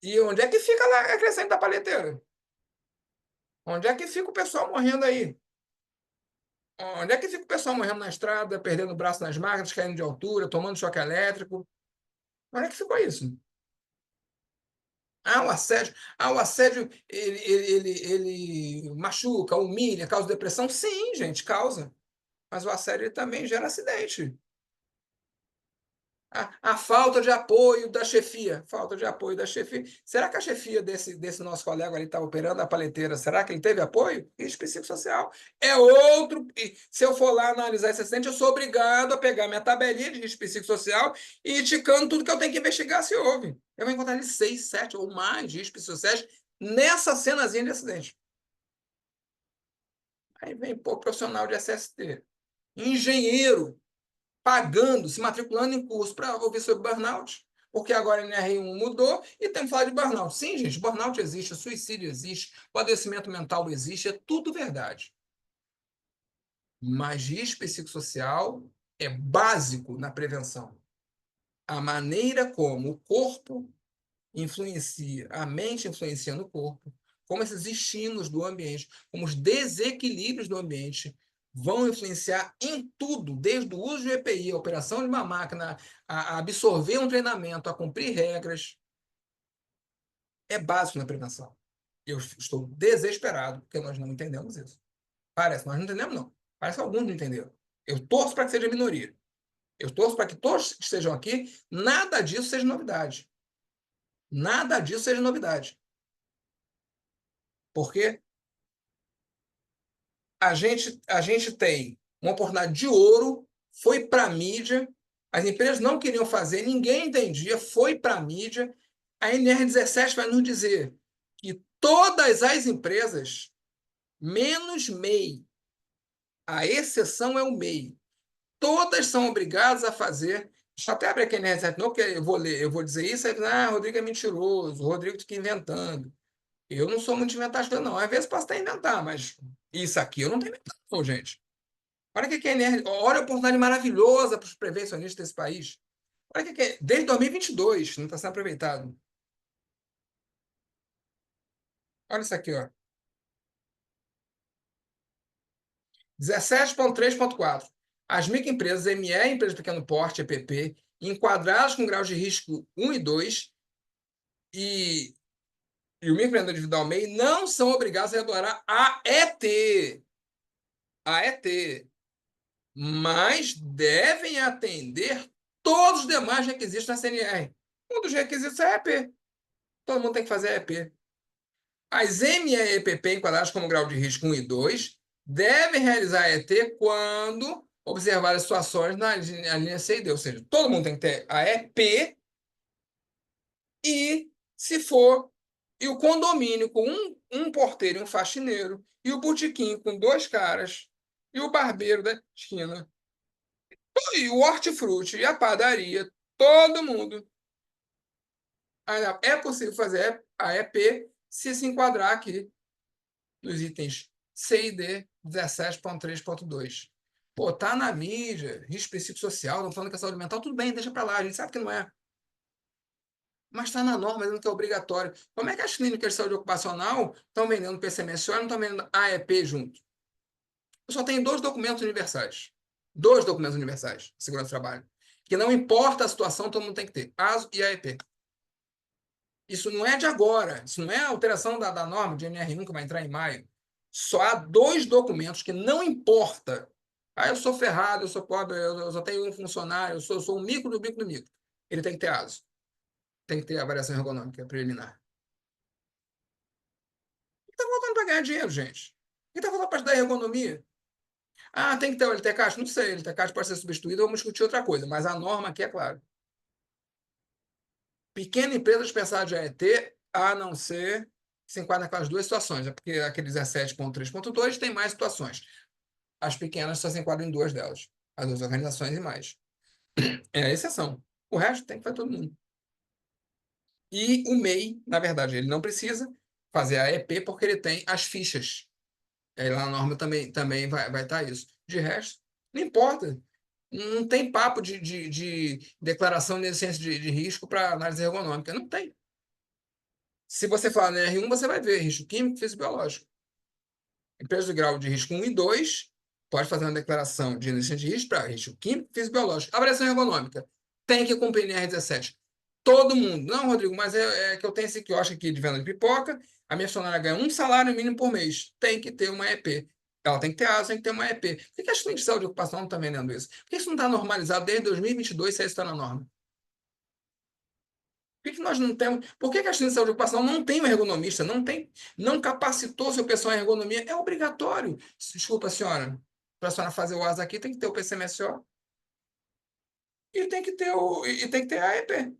E onde é que fica lá a crescente da palheteira? Onde é que fica o pessoal morrendo aí? Onde é que fica o pessoal morrendo na estrada, perdendo o braço nas máquinas, caindo de altura, tomando choque elétrico? Onde é que ficou isso? O assédio ele machuca, humilha, causa depressão? Sim, gente, causa. Mas o assédio ele também gera acidente. A falta de apoio da chefia. Falta de apoio da chefia. Será que a chefia desse nosso colega ali está operando a paleteira? Será que ele teve apoio? Risco psicossocial. É outro. Se eu for lá analisar esse acidente, eu sou obrigado a pegar minha tabelinha de risco psicossocial e ir ticando tudo que eu tenho que investigar se houve. Eu vou encontrar ali 6, 7 ou mais riscos psicossociais nessa cenazinha de acidente. Aí vem profissional de SST. Engenheiro pagando, se matriculando em curso para ouvir sobre burnout, porque agora a NR1 mudou e tem que falar de burnout. Sim, gente, burnout existe, suicídio existe, o adoecimento mental existe, é tudo verdade. Mas risco psicossocial é básico na prevenção. A maneira como o corpo influencia, a mente influencia no corpo, como esses estímulos do ambiente, como os desequilíbrios do ambiente vão influenciar em tudo, desde o uso de EPI, a operação de uma máquina, a absorver um treinamento, a cumprir regras. É básico na prevenção. Eu estou desesperado porque nós não entendemos isso. Parece, nós não entendemos, não. Parece que alguns não entenderam. Eu torço para que seja minoria. Eu torço para que todos que estejam aqui, nada disso seja novidade. Nada disso seja novidade. Porque a gente tem uma oportunidade de ouro, foi para a mídia, as empresas não queriam fazer, ninguém entendia, foi para a mídia. A NR17 vai nos dizer que todas as empresas, menos MEI, a exceção é o MEI, todas são obrigadas a fazer. Deixa eu até abrir aqui a NR17, não, porque eu vou dizer isso, aí, Rodrigo é mentiroso, o Rodrigo fica inventando. Eu não sou muito de inventar as coisas, não. Às vezes posso até inventar, mas isso aqui eu não tenho inventado, não, gente. Olha o que é NR, olha a oportunidade maravilhosa para os prevencionistas desse país. Olha o que é, desde 2022 não está sendo aproveitado. Olha isso aqui, ó. 17.3.4. As microempresas ME, empresas de pequeno porte, EPP, enquadradas com graus de risco 1 e 2 e o microempreendedor individual MEI não são obrigados a elaborar AET. AET. Mas devem atender todos os demais requisitos da CNR. Um dos requisitos é EP. Todo mundo tem que fazer EP. As ME-EPP enquadradas como grau de risco 1 e 2 devem realizar ET quando observar as situações na linha C e D, ou seja, todo mundo tem que ter a EP e, se for, e o condomínio com um porteiro e um faxineiro, e o botequim com 2 caras, e o barbeiro da esquina, e o hortifruti, e a padaria, todo mundo. É possível fazer a EP se enquadrar aqui nos itens C e D 17.3.2. Pô, tá na mídia, risco psicossocial, não falando que é saúde mental, tudo bem, deixa para lá, a gente sabe que não é. Mas está na norma, dizendo que é obrigatório. Como é que as clínicas de saúde ocupacional estão vendendo PCMSO e não estão vendendo AEP junto? Eu só tenho 2 documentos universais. 2 documentos universais de segurança do trabalho. Que não importa a situação, todo mundo tem que ter. ASO e AEP. Isso não é de agora. Isso não é a alteração da norma de NR1 que vai entrar em maio. Só há 2 documentos que não importa. Ah, eu sou ferrado, eu sou pobre, eu só tenho um funcionário, eu sou um mico do bico do mico. Ele tem que ter ASO. Tem que ter avaliação ergonômica preliminar. Está voltando para ganhar dinheiro, gente. E está voltando para estudar ergonomia. Ah, tem que ter o LTCAT? Não sei, o LTCAT pode ser substituído, vamos discutir outra coisa, mas a norma aqui é clara. Pequena empresa dispensada de AET, a não ser que se enquadra naquelas 2 situações, porque aquele 17.3.2 tem mais situações. As pequenas só se enquadram em 2 delas, as 2 organizações e mais. É a exceção. O resto tem que fazer todo mundo. E o MEI, na verdade, ele não precisa fazer a EP porque ele tem as fichas. Aí lá na norma também vai estar isso. De resto, não importa. Não tem papo de declaração de essência de risco para análise ergonômica. Não tem. Se você falar no R1, você vai ver risco químico, físico e biológico. Empresa de grau de risco 1 e 2 pode fazer uma declaração de inocência de risco para risco químico, físico e biológico. Avaliação ergonômica. Tem que cumprir NR17. Todo mundo. Não, Rodrigo, mas é que eu tenho esse quiosque aqui de venda de pipoca, a minha funcionária ganha um salário mínimo por mês. Tem que ter uma EP. Ela tem que ter ASO, tem que ter uma EP. Por que as clínicas de saúde ocupacional não estão vendendo isso? Por que isso não está normalizado desde 2022 se isso está na norma? Por que nós não temos? Por que as clínicas de saúde ocupacional não têm um ergonomista? Não capacitou seu pessoal em ergonomia? É obrigatório. Desculpa, senhora. Para a senhora fazer o ASO aqui, tem que ter o PCMSO. E tem que ter a AEP.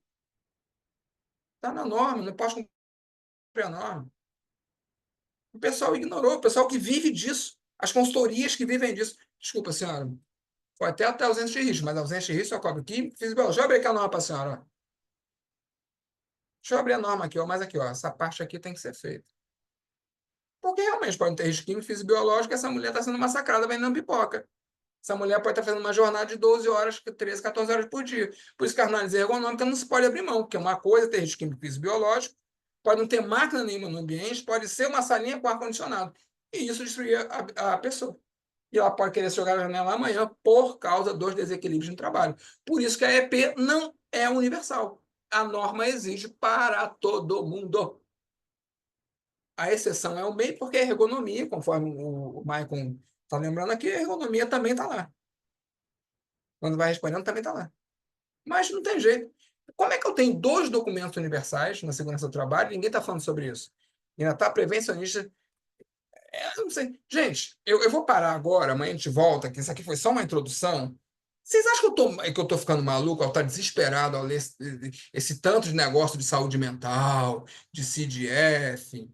Está na norma, não posso cumprir a norma. O pessoal ignorou, o pessoal que vive disso, as consultorias que vivem disso. Desculpa, senhora, pode até ausência de risco, mas ausência de risco eu cobro química, física. Deixa eu abrir aqui a norma para a senhora. Ó. Deixa eu abrir a norma aqui, ó, mas aqui, ó, essa parte aqui tem que ser feita. Porque realmente pode ter risco químico, físico e biológico, essa mulher está sendo massacrada vendendo pipoca. Essa mulher pode estar fazendo uma jornada de 12 horas, 13, 14 horas por dia. Por isso que a análise ergonômica não se pode abrir mão, porque uma coisa é ter risco químico, físico e biológico, pode não ter máquina nenhuma no ambiente, pode ser uma salinha com ar-condicionado. E isso destruir a pessoa. E ela pode querer se jogar na janela amanhã por causa dos desequilíbrios no trabalho. Por isso que a EP não é universal. A norma exige para todo mundo. A exceção é o MEI, porque a ergonomia, conforme o Maicon está lembrando aqui, a ergonomia também está lá. Quando vai respondendo, também está lá. Mas não tem jeito. Como é que eu tenho 2 documentos universais na segurança do trabalho e ninguém está falando sobre isso? Ainda está prevencionista. Eu não sei. Gente, eu vou parar agora, amanhã a gente volta, que isso aqui foi só uma introdução. Vocês acham que eu tô ficando maluco ao estar desesperado ao ler esse tanto de negócio de saúde mental, de CDF?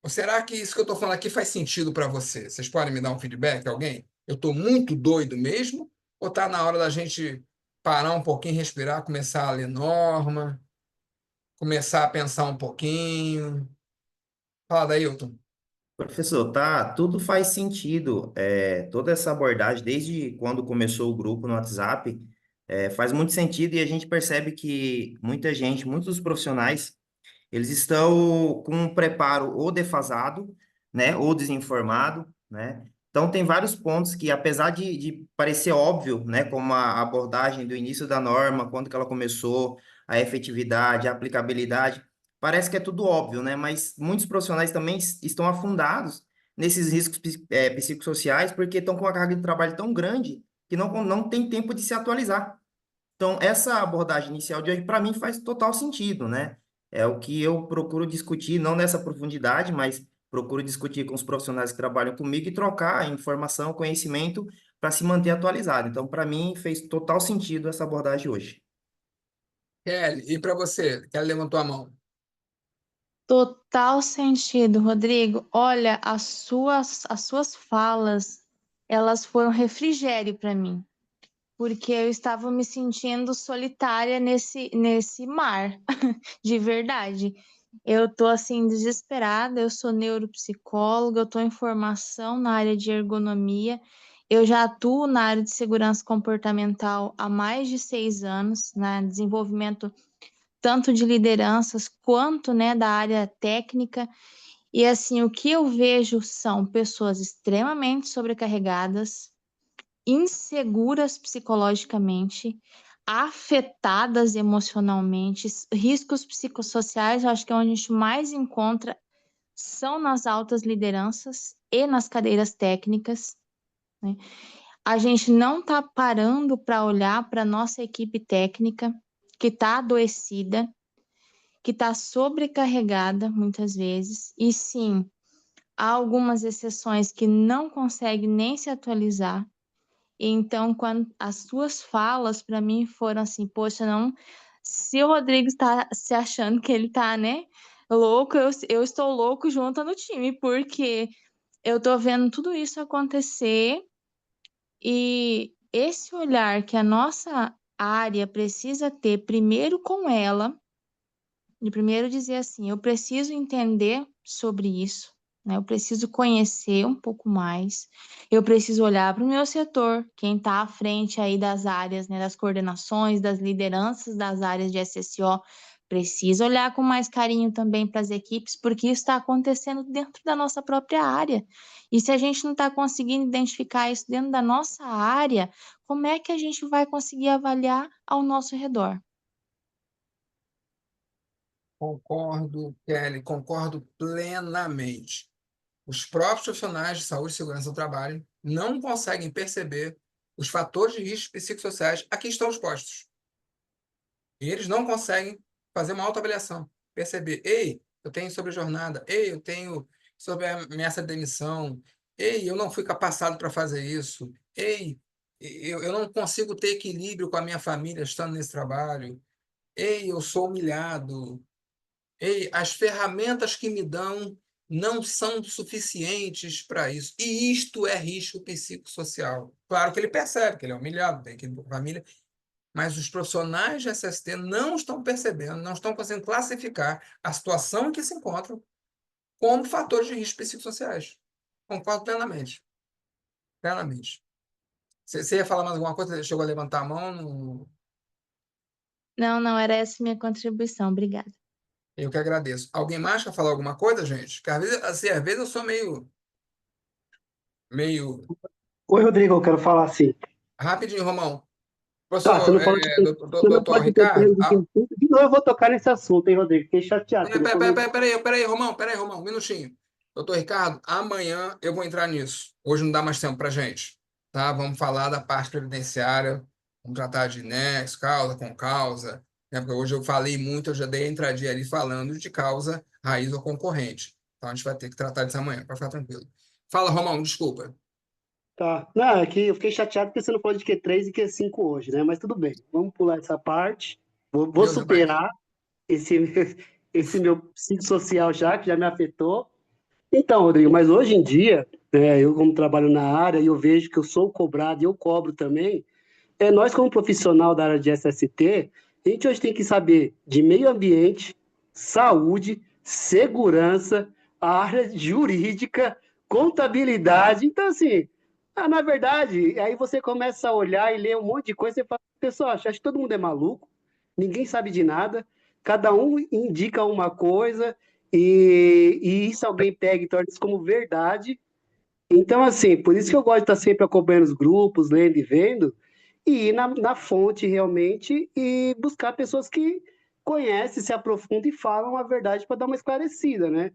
Ou será que isso que eu estou falando aqui faz sentido para você? Vocês podem me dar um feedback, alguém? Eu estou muito doido mesmo? Ou está na hora da gente parar um pouquinho, respirar, começar a ler norma, começar a pensar um pouquinho? Fala, Dailton. Professor, tá, tudo faz sentido. Toda essa abordagem, desde quando começou o grupo no WhatsApp, faz muito sentido e a gente percebe que muita gente, muitos dos profissionais, eles estão com um preparo ou defasado, né, ou desinformado, né? Então, tem vários pontos que, apesar de parecer óbvio, né, como a abordagem do início da norma, quando que ela começou, a efetividade, a aplicabilidade, parece que é tudo óbvio, né? Mas muitos profissionais também estão afundados nesses riscos psicossociais porque estão com uma carga de trabalho tão grande que não tem tempo de se atualizar. Então, essa abordagem inicial de hoje, para mim, faz total sentido, né? É o que eu procuro discutir, não nessa profundidade, mas procuro discutir com os profissionais que trabalham comigo e trocar informação, conhecimento para se manter atualizado. Então, para mim, fez total sentido essa abordagem hoje. Kelly, e para você? Kelly levantou a mão. Total sentido, Rodrigo. Olha, as suas falas, elas foram refrigério para mim, porque eu estava me sentindo solitária nesse mar, de verdade. Eu tô assim desesperada, eu sou neuropsicóloga, eu tô em formação na área de ergonomia. Eu já atuo na área de segurança comportamental há mais de 6 anos, né? Desenvolvimento tanto de lideranças quanto, né, da área técnica. E assim, o que eu vejo são pessoas extremamente sobrecarregadas, inseguras psicologicamente, afetadas emocionalmente, riscos psicossociais, eu acho que é onde a gente mais encontra são nas altas lideranças e nas cadeiras técnicas, né? A gente não está parando para olhar para a nossa equipe técnica, que está adoecida, que está sobrecarregada muitas vezes, e sim, há algumas exceções que não conseguem nem se atualizar. Então, quando as suas falas para mim foram assim, poxa, não, se o Rodrigo está se achando que ele está, né, louco, eu estou louco junto no time, porque eu tô vendo tudo isso acontecer e esse olhar que a nossa área precisa ter primeiro com ela, de primeiro dizer assim, eu preciso entender sobre isso, né? Eu preciso conhecer um pouco mais, eu preciso olhar para o meu setor, quem está à frente aí das áreas, né, das coordenações, das lideranças das áreas de SSO, precisa olhar com mais carinho também para as equipes, porque isso está acontecendo dentro da nossa própria área. E se a gente não está conseguindo identificar isso dentro da nossa área, como é que a gente vai conseguir avaliar ao nosso redor? Concordo, Kelly, concordo plenamente. Os próprios profissionais de saúde e segurança do trabalho não conseguem perceber os fatores de risco psicossociais a que estão expostos. E eles não conseguem fazer uma autoavaliação, perceber, ei, eu tenho sobrejornada, ei, eu tenho sobre a ameaça de demissão, ei, eu não fui capacitado para fazer isso, ei, eu não consigo ter equilíbrio com a minha família estando nesse trabalho, ei, eu sou humilhado, ei, as ferramentas que me dão não são suficientes para isso. E isto é risco psicossocial. Claro que ele percebe que ele é humilhado, tem que família, mas os profissionais de SST não estão percebendo, não estão conseguindo classificar a situação em que se encontram como fatores de risco psicossociais. Concordo plenamente. Plenamente. Você ia falar mais alguma coisa? Você chegou a levantar a mão? Não, não, era essa minha contribuição. Obrigada. Eu que agradeço. Alguém mais quer falar alguma coisa, gente? Porque às vezes, assim, às vezes eu sou meio. Oi, Rodrigo, eu quero falar assim. Rapidinho, Romão. Tá, você Professor, não pode ter, você não doutor pode ter Ricardo. preso que assunto. De novo eu vou tocar nesse assunto, hein, Rodrigo? Fiquei chateado, que não comentei. Peraí, Romão, um minutinho. Doutor Ricardo, amanhã eu vou entrar nisso. Hoje não dá mais tempo para gente. Tá? Vamos falar da parte previdenciária, vamos tratar de nexo, causa com causa. Né? Porque hoje eu falei muito, eu já dei a entradinha ali falando de causa, raiz ou concorrente. Então a gente vai ter que tratar disso amanhã, para ficar tranquilo. Fala, Romão, desculpa. Tá. Não, é que eu fiquei chateado porque você não pode de Q3 e Q5 hoje, né? Mas tudo bem, vamos pular essa parte. Vou Deus é mais. superar esse, esse meu psicossocial já, que já me afetou. Então, Rodrigo, mas hoje em dia, eu como trabalho na área e eu vejo que eu sou cobrado e eu cobro também, nós como profissional da área de SST, a gente hoje tem que saber de meio ambiente, saúde, segurança, a área jurídica, contabilidade. Então, assim, na verdade, aí você começa a olhar e ler um monte de coisa e fala, pessoal, acho que todo mundo é maluco, ninguém sabe de nada, cada um indica uma coisa e isso alguém pega e torna isso como verdade. Então, assim, por isso que eu gosto de estar sempre acompanhando os grupos, lendo e vendo, e ir na fonte realmente e buscar pessoas que conhecem, se aprofundam e falam a verdade para dar uma esclarecida, né?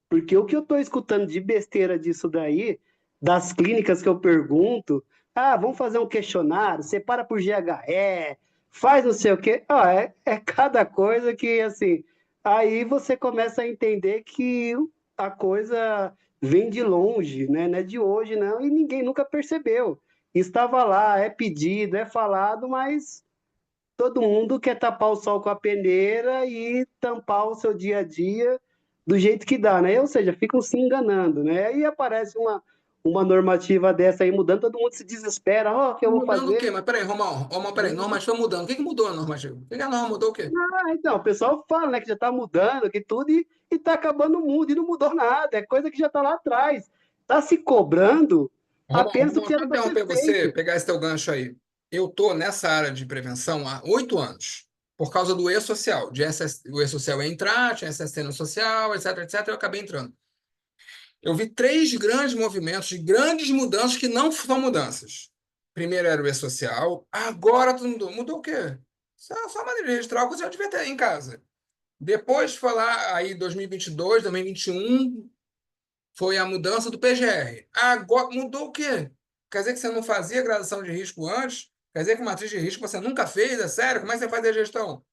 Porque o que eu estou escutando de besteira disso daí, das clínicas que eu pergunto, vamos fazer um questionário, separa por GHE, faz não sei o quê. É cada coisa que, assim, aí você começa a entender que a coisa vem de longe, né? Não é de hoje, não, e ninguém nunca percebeu. Estava lá, é pedido, é falado, mas todo mundo quer tapar o sol com a peneira e tampar o seu dia a dia do jeito que dá, né? Ou seja, ficam se enganando, né? Aí aparece uma normativa dessa aí mudando, todo mundo se desespera, ó, o que eu vou Mudando o quê? fazer? Mas peraí, Romão, peraí, normativa mudando. O que que mudou a normativa? O que que a norma mudou o quê? Ah, então, o pessoal fala, né, que já está mudando, que tudo, e está acabando o mundo, e não mudou nada, é coisa que já está lá atrás. Está se cobrando apenas do Romão, que deixa era eu para ser interromper você, feito. pegar esse teu gancho aí. Eu tô nessa área de prevenção há 8 anos, por causa do E-Social. O E-Social ia entrar, tinha SST no social, etc, etc, eu acabei entrando. Eu vi 3 grandes movimentos de grandes mudanças que não são mudanças. Primeiro era o E-Social, agora tudo mudou. Mudou o quê? Só a maneira de registrar o que você já devia ter em casa. Depois falar aí 2022, 2021, foi a mudança do PGR. Agora mudou o quê? Quer dizer que você não fazia graduação de risco antes? Quer dizer que matriz de risco você nunca fez? É sério? Como é que você fazia a gestão?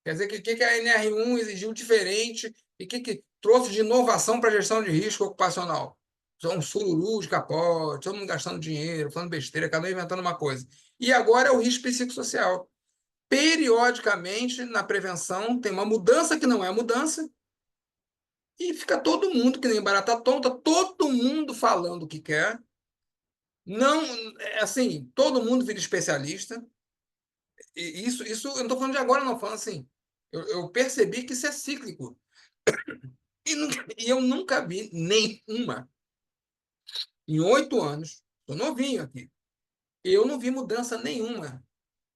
Quer dizer que o que a NR1 exigiu diferente e o que trouxe de inovação para a gestão de risco ocupacional? São um sururu de capote, todo mundo gastando dinheiro, falando besteira, cada um inventando uma coisa. E agora é o risco psicossocial. Periodicamente, na prevenção, tem uma mudança que não é mudança, e fica todo mundo, que nem barata tonta, todo mundo falando o que quer. Não, é assim, todo mundo vira especialista. E isso eu não estou falando de agora, não, falando assim. Eu percebi que isso é cíclico. E eu nunca vi nenhuma, em 8 anos, estou novinho aqui, eu não vi mudança nenhuma.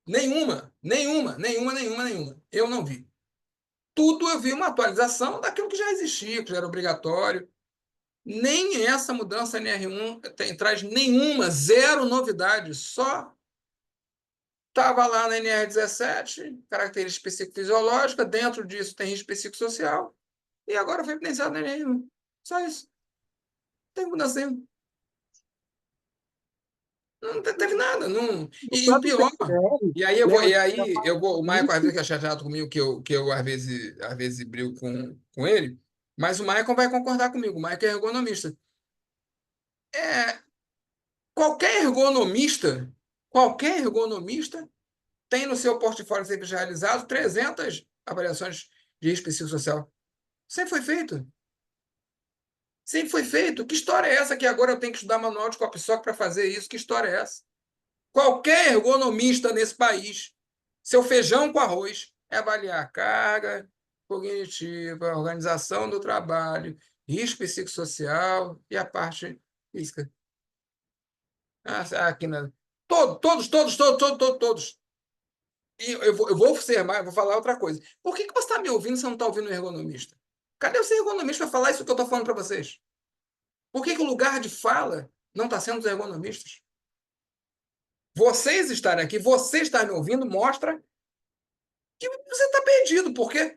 Nenhuma, nenhuma, nenhuma, nenhuma, nenhuma. Eu não vi. Tudo eu vi uma atualização daquilo que já existia, que já era obrigatório. Nem essa mudança NR1 traz nenhuma, zero novidade, só estava lá na NR17, característica psicofisiológica, dentro disso tem risco psicossocial, e agora foi evidenciado na NR1. Só isso. Não tem mudança nenhuma. Não teve nada. Não. O E o próprio pior, PGR, e aí eu né, vou, onde e já aí fala eu vou, o Michael às vezes isso, fica chateado comigo que eu às vezes brigo com ele, mas o Michael vai concordar comigo. O Michael é ergonomista. É, qualquer ergonomista tem no seu portfólio de serviços realizados 300 avaliações de risco psicossocial. Sempre foi feito. Sempre foi feito. Que história é essa que agora eu tenho que estudar manual de Copsoc para fazer isso? Que história é essa? Qualquer ergonomista nesse país, seu feijão com arroz, é avaliar a carga cognitiva, a organização do trabalho, risco psicossocial e a parte física. Aqui na... Todos. E eu vou ser mais, vou falar outra coisa. Por que você está me ouvindo se você não está ouvindo o ergonomista? Cadê o seu ergonomista para falar isso que eu estou falando para vocês? Por que o lugar de fala não está sendo dos ergonomistas? Vocês estarem aqui, você estar me ouvindo, mostra que você está perdido, porque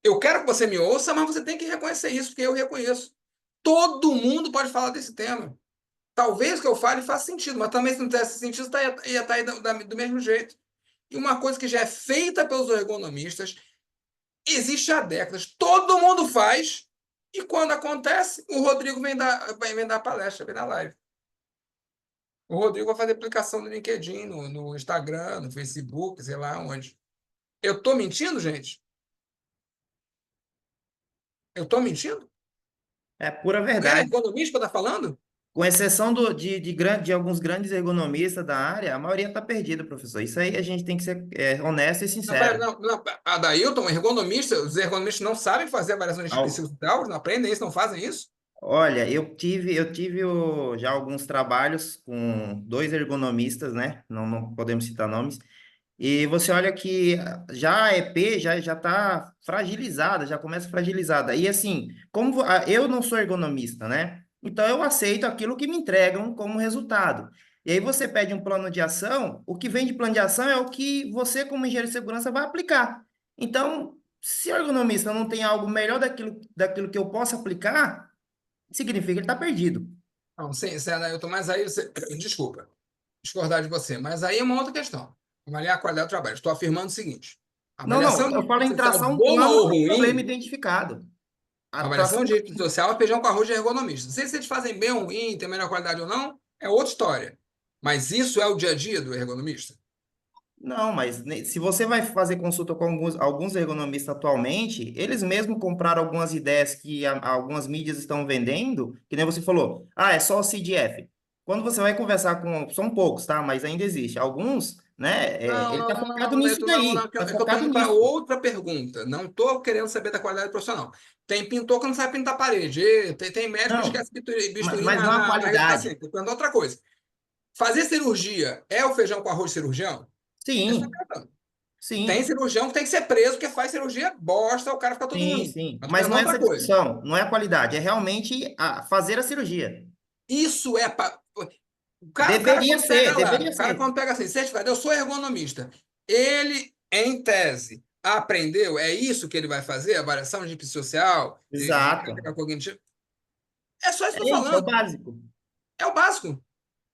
eu quero que você me ouça, mas você tem que reconhecer isso, porque eu reconheço. Todo mundo pode falar desse tema. Talvez o que eu fale faça sentido, mas também se não tivesse sentido, ia estar aí do mesmo jeito. E uma coisa que já é feita pelos ergonomistas, existe há décadas, todo mundo faz, e quando acontece, o Rodrigo vem dar palestra, vem dar live. O Rodrigo vai fazer aplicação no LinkedIn, no Instagram, no Facebook, sei lá onde. Eu estou mentindo, gente? Eu estou mentindo? É pura Qualquer verdade. ergonomista está falando? Com exceção de alguns grandes ergonomistas da área, a maioria está perdida, professor. Isso aí a gente tem que ser honesto e Não, pera, sincero. não, Adailton, os ergonomistas não sabem fazer avaliação de Ao- psicossocial, não aprendem isso, não fazem isso? Olha, eu tive já alguns trabalhos com dois ergonomistas, né? Não podemos citar nomes. E você olha que já a EP já está fragilizada, já começa fragilizada. E assim, eu não sou ergonomista, né? Então eu aceito aquilo que me entregam como resultado. E aí você pede um plano de ação, o que vem de plano de ação é o que você, como engenheiro de segurança, vai aplicar. Então, se o ergonomista não tem algo melhor daquilo que eu possa aplicar, significa que ele está perdido. Não, sim, Adailton, mas aí você. Desculpa discordar de você, mas aí é uma outra questão. Avaliar a qualidade do trabalho. Estou afirmando o seguinte: a Não, avaliação de eu falo em psicossocial tração um boa plano ou para o problema ruim. identificado. A Avaliação atuação de direito social é feijão com arroz de ergonomista. Não sei se eles fazem bem ou ruim, tem melhor qualidade ou não, é outra história. Mas isso é o dia a dia do ergonomista? Não, mas se você vai fazer consulta com alguns ergonomistas atualmente, eles mesmos compraram algumas ideias que algumas mídias estão vendendo, que nem você falou, ah, é só o CDF. Quando você vai conversar com, são poucos, tá? Mas ainda existe. Alguns, né? Não, Ele não, está não, não, focado não, nisso Neto, não, não, daí, é que está é que eu estou focado indo para nisso. outra pergunta. Não estou querendo saber da qualidade profissional. Tem pintor que não sabe pintar parede. Tem médico que Não, esquece bisturi mas não a na rede qualidade. paciente. Estou perguntando outra coisa. Fazer cirurgia é o feijão com arroz de cirurgião? É só Sim, perguntando. Tem sim, cirurgião que tem que ser preso porque faz cirurgia bosta, o cara fica todo sim, ruim. sim. Mas estou Mas não perguntando é outra essa coisa. discussão, não é a qualidade, é realmente fazer a cirurgia. Isso é. O cara Deveria quando pega ser, lá, deveria o cara ser. quando pega assim, certificado, eu sou ergonomista. Ele, em tese, aprendeu, é isso que ele vai fazer, avaliação de psicossocial, de Exato. técnica cognitiva. É só isso que eu É estou isso, é o falando. básico. É o básico.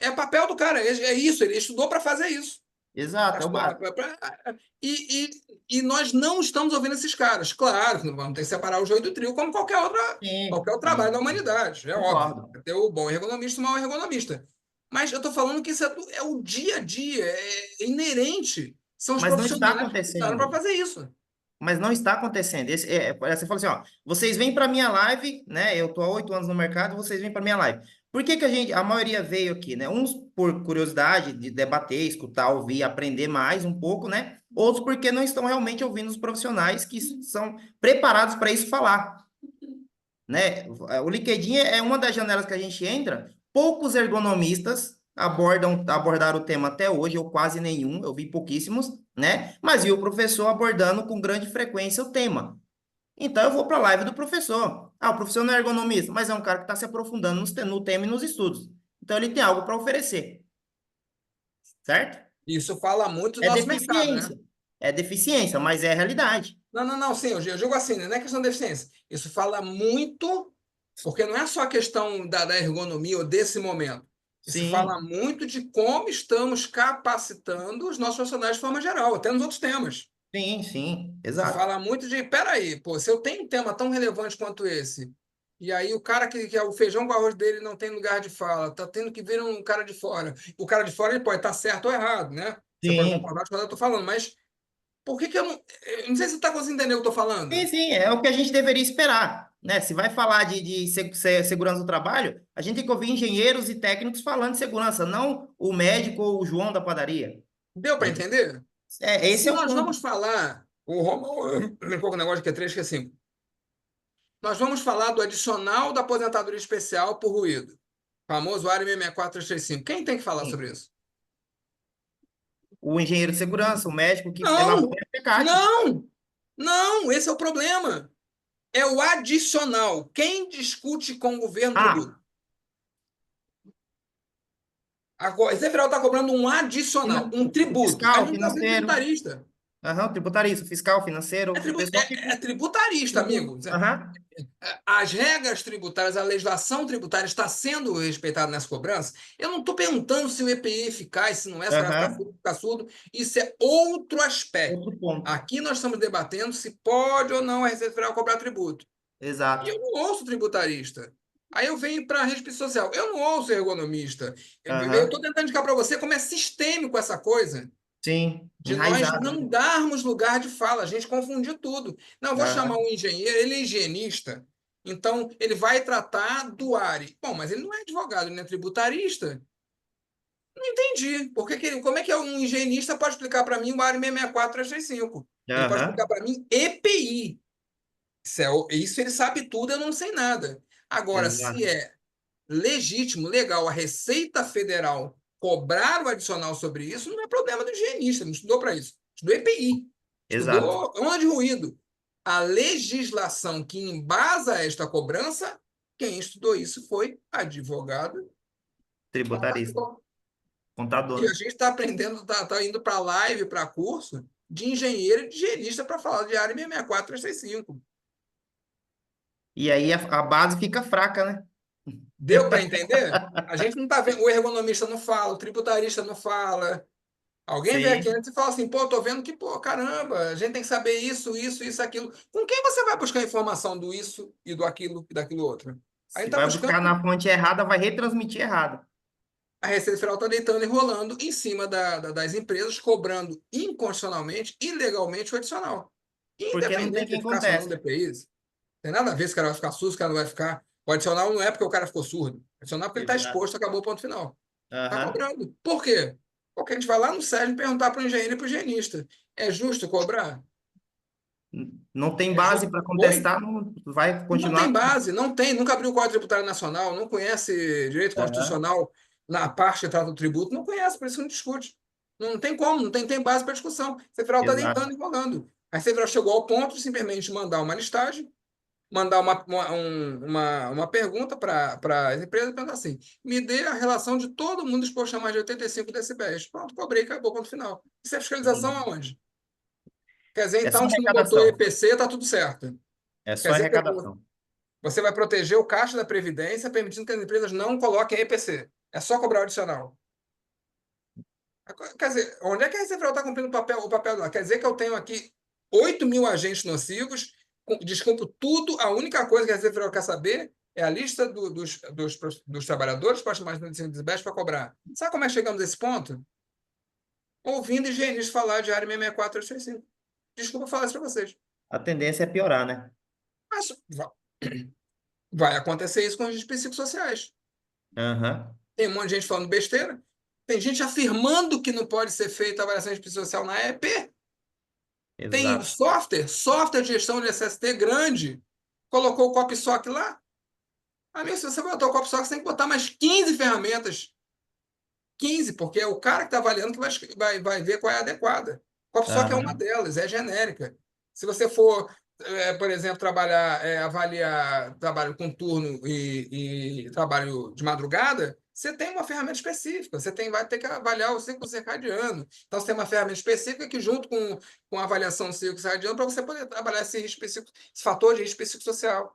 É o papel do cara. É isso. Ele estudou para fazer isso. Exato, é o básico. E, e nós não estamos ouvindo esses caras. Claro, que vamos ter que separar o joio do trigo, como Sim, qualquer outro trabalho da sim, humanidade. É óbvio. concordo. Vai ter o bom ergonomista e o mau ergonomista. Mas eu estou falando que isso é o dia a dia, é inerente. São os Mas não está profissionais que precisaram para acontecendo. fazer isso. Mas não está acontecendo. Você falou assim, ó, vocês vêm para minha live, né? Eu tô há 8 anos no mercado, vocês vêm para minha live. Por que que a maioria veio aqui, né? Uns por curiosidade de debater, escutar, ouvir, aprender mais um pouco, né? Outros porque não estão realmente ouvindo os profissionais que são preparados para isso falar, né? O LinkedIn é uma das janelas que a gente entra. Poucos ergonomistas abordaram o tema até hoje, ou quase nenhum, eu vi pouquíssimos, né? Mas vi o professor abordando com grande frequência o tema. Então eu vou para a live do professor. Ah, o professor não é ergonomista, mas é um cara que está se aprofundando no tema e nos estudos. Então ele tem algo para oferecer, certo? Isso fala muito do É nosso mercado, né? deficiência. É deficiência, mas é realidade. Não, não, não, sim, eu digo assim, né? Não é questão de deficiência. Isso fala muito, porque não é só a questão da ergonomia ou desse momento. Isso fala Sim, muito de como estamos capacitando os nossos profissionais de forma geral, até nos outros temas. sim, sim, Isso exato. fala muito de, peraí, pô, se eu tenho um tema tão relevante quanto esse, e aí o cara que é o feijão com arroz dele não tem lugar de fala, tá tendo que vir um cara de fora. O cara de fora ele pode estar certo ou errado, né? Você pode Sim, concordar com o que eu estou falando, mas por que que eu não sei se você está conseguindo entender o que eu estou sim, falando. sim, é o que a gente deveria esperar, né? Se vai falar de segurança do trabalho, a gente tem que ouvir engenheiros e técnicos falando de segurança, não o médico ou o João da padaria. Deu para Ent- entender? Esse Se é o nós ponto. vamos falar, o Romulo colocou um negócio que é 3, que é 5. Nós vamos falar do adicional da aposentadoria especial por ruído. Famoso área 664335. Quem tem que falar Sim. sobre isso? O engenheiro de segurança, o médico que elabora Não, o PCAT. não, não, esse é o problema. É o adicional. Quem discute com o governo tributo? Ah, Agora, esse federal está cobrando um adicional, um tributo. A fiscal, gente está sendo financeiro, tributarista. aham, tributarista, fiscal, financeiro, É, o pessoal que... é tributarista, amigo. Aham, As regras tributárias, a legislação tributária está sendo respeitada nessa cobrança. Eu não estou perguntando se o EPI é eficaz, se não é, se o cara aham, ficar surdo. Isso é outro aspecto. outro ponto. Aqui nós estamos debatendo se pode ou não a Receita Federal cobrar tributo. E eu Exato. não ouço tributarista. Aí eu venho para a rede social. Eu não ouço ergonomista. Eu Aham, estou tentando indicar para você como é sistêmico essa coisa sim, de nós enraizado, né? não darmos lugar de fala, a gente confundiu tudo. Não, eu vou chamar Aham, um engenheiro, ele é higienista, então ele vai tratar do ARE. Bom, mas ele não é advogado, ele não é tributarista. Não entendi. Como é que um higienista pode explicar para mim o ARE 664335? Ele pode explicar aham, para mim EPI. Isso ele sabe tudo, eu não sei nada. Agora, se exato, é legítimo, legal, a Receita Federal cobrar o adicional sobre isso, não é problema do higienista, não estudou para isso. Estudou EPI, exato. estudou onda de ruído. A legislação que embasa esta cobrança, quem estudou isso foi advogado Tributarista, contador. E a contador. gente está aprendendo, está indo para live, para curso de engenheiro e de higienista para falar de área 664365. E aí a base fica fraca, né? Deu para entender? A gente não está vendo, o ergonomista não fala, o tributarista não fala. Alguém vê aqui Sim. antes e fala assim, pô, tô vendo que, pô, caramba, a gente tem que saber isso, aquilo. Com quem você vai buscar informação do isso e do aquilo e daquilo outro? Aí Se tá vai buscando, buscar na fonte errada, vai retransmitir errado. a Receita Federal tá deitando e rolando em cima das empresas, cobrando inconstitucionalmente, ilegalmente o adicional. Porque não tem Independente de quem eficácia ou não do conteste. DPI. Tem nada a ver se o cara vai ficar surdo, se o cara não vai ficar. O adicional não é porque o cara ficou surdo. O adicional é porque ele está Exato. exposto, acabou o ponto final. Está Aham. cobrando. Por quê? Porque a gente vai lá no SERJ perguntar para o engenheiro e para o higienista. É justo cobrar? Não tem É base justo? para Oi? contestar, não vai Não tem continuar. base, não tem. Nunca abriu o Código Tributário Nacional, não conhece direito Aham. constitucional na parte que trata do tributo, não conhece, por isso que não discute. Não tem como, não tem base para discussão. A Federal está Exato. deitando e rolando. A Federal chegou ao ponto de simplesmente mandar uma listagem, mandar uma pergunta para as empresas, perguntar assim: me dê a relação de todo mundo exposto a mais de 85 decibéis. Pronto, cobrei, acabou, ponto final. Isso é fiscalização aonde? Quer dizer, É só então, se não botou arrecadação. EPC, está tudo certo. É Quer só dizer que arrecadação. você vai proteger o caixa da Previdência, permitindo que as empresas não coloquem EPC. É só cobrar o adicional. Quer dizer, onde é que a Receita Federal está cumprindo o papel dela? Quer dizer que eu tenho aqui 8 mil agentes nocivos, descumpro tudo, a única coisa que a Receita Federal quer saber é a lista dos trabalhadores para mais de 95 decibéis para cobrar. Sabe como é que chegamos a esse ponto? Ouvindo higienistas falar de área 66335. Desculpa falar isso para vocês. A tendência é piorar, né? Mas vai acontecer isso com os agentes psicossociais. Aham. Tem um monte de gente falando besteira. Tem gente afirmando que não pode ser feita avaliação de psicossocial na EP. Tem Exato. software de gestão de SST grande. Colocou o CopSoc lá. Amigo, se você botar o CopSoc, você tem que botar mais 15 ferramentas. 15, porque é o cara que está avaliando que vai ver qual é a adequada. CopSoc é uma Aham. delas, é genérica. Se você for, por exemplo, avaliar trabalho com turno e trabalho de madrugada, você tem uma ferramenta específica. Vai ter que avaliar o ciclo circadiano. Então, você tem uma ferramenta específica que, junto com a avaliação do ciclo circadiano, para você poder trabalhar esse fator de risco psicossocial.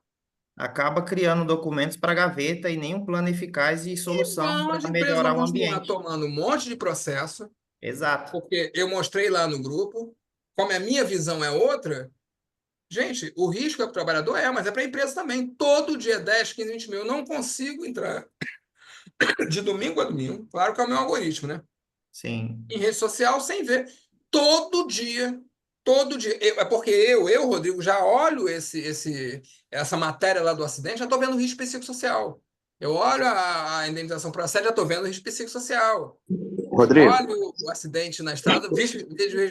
Acaba criando documentos para gaveta e nenhum plano eficaz e solução Então, para as empresas melhorar vão o continuar ambiente. tomando um monte de processo, Exato. porque eu mostrei lá no grupo, como a minha visão é outra, gente, o risco é para o trabalhador, mas é para a empresa também. Todo dia, 10, 15, 20 mil, eu não consigo entrar de domingo a domingo, claro que é o meu algoritmo, né? Sim. Em rede social, sem ver. Todo dia, todo dia. É porque eu, Rodrigo, já olho essa matéria lá do acidente, já estou vendo o risco psicossocial. Eu olho a indenização por assédio, já estou vendo o risco psicossocial. Eu Rodrigo, olho o acidente na estrada,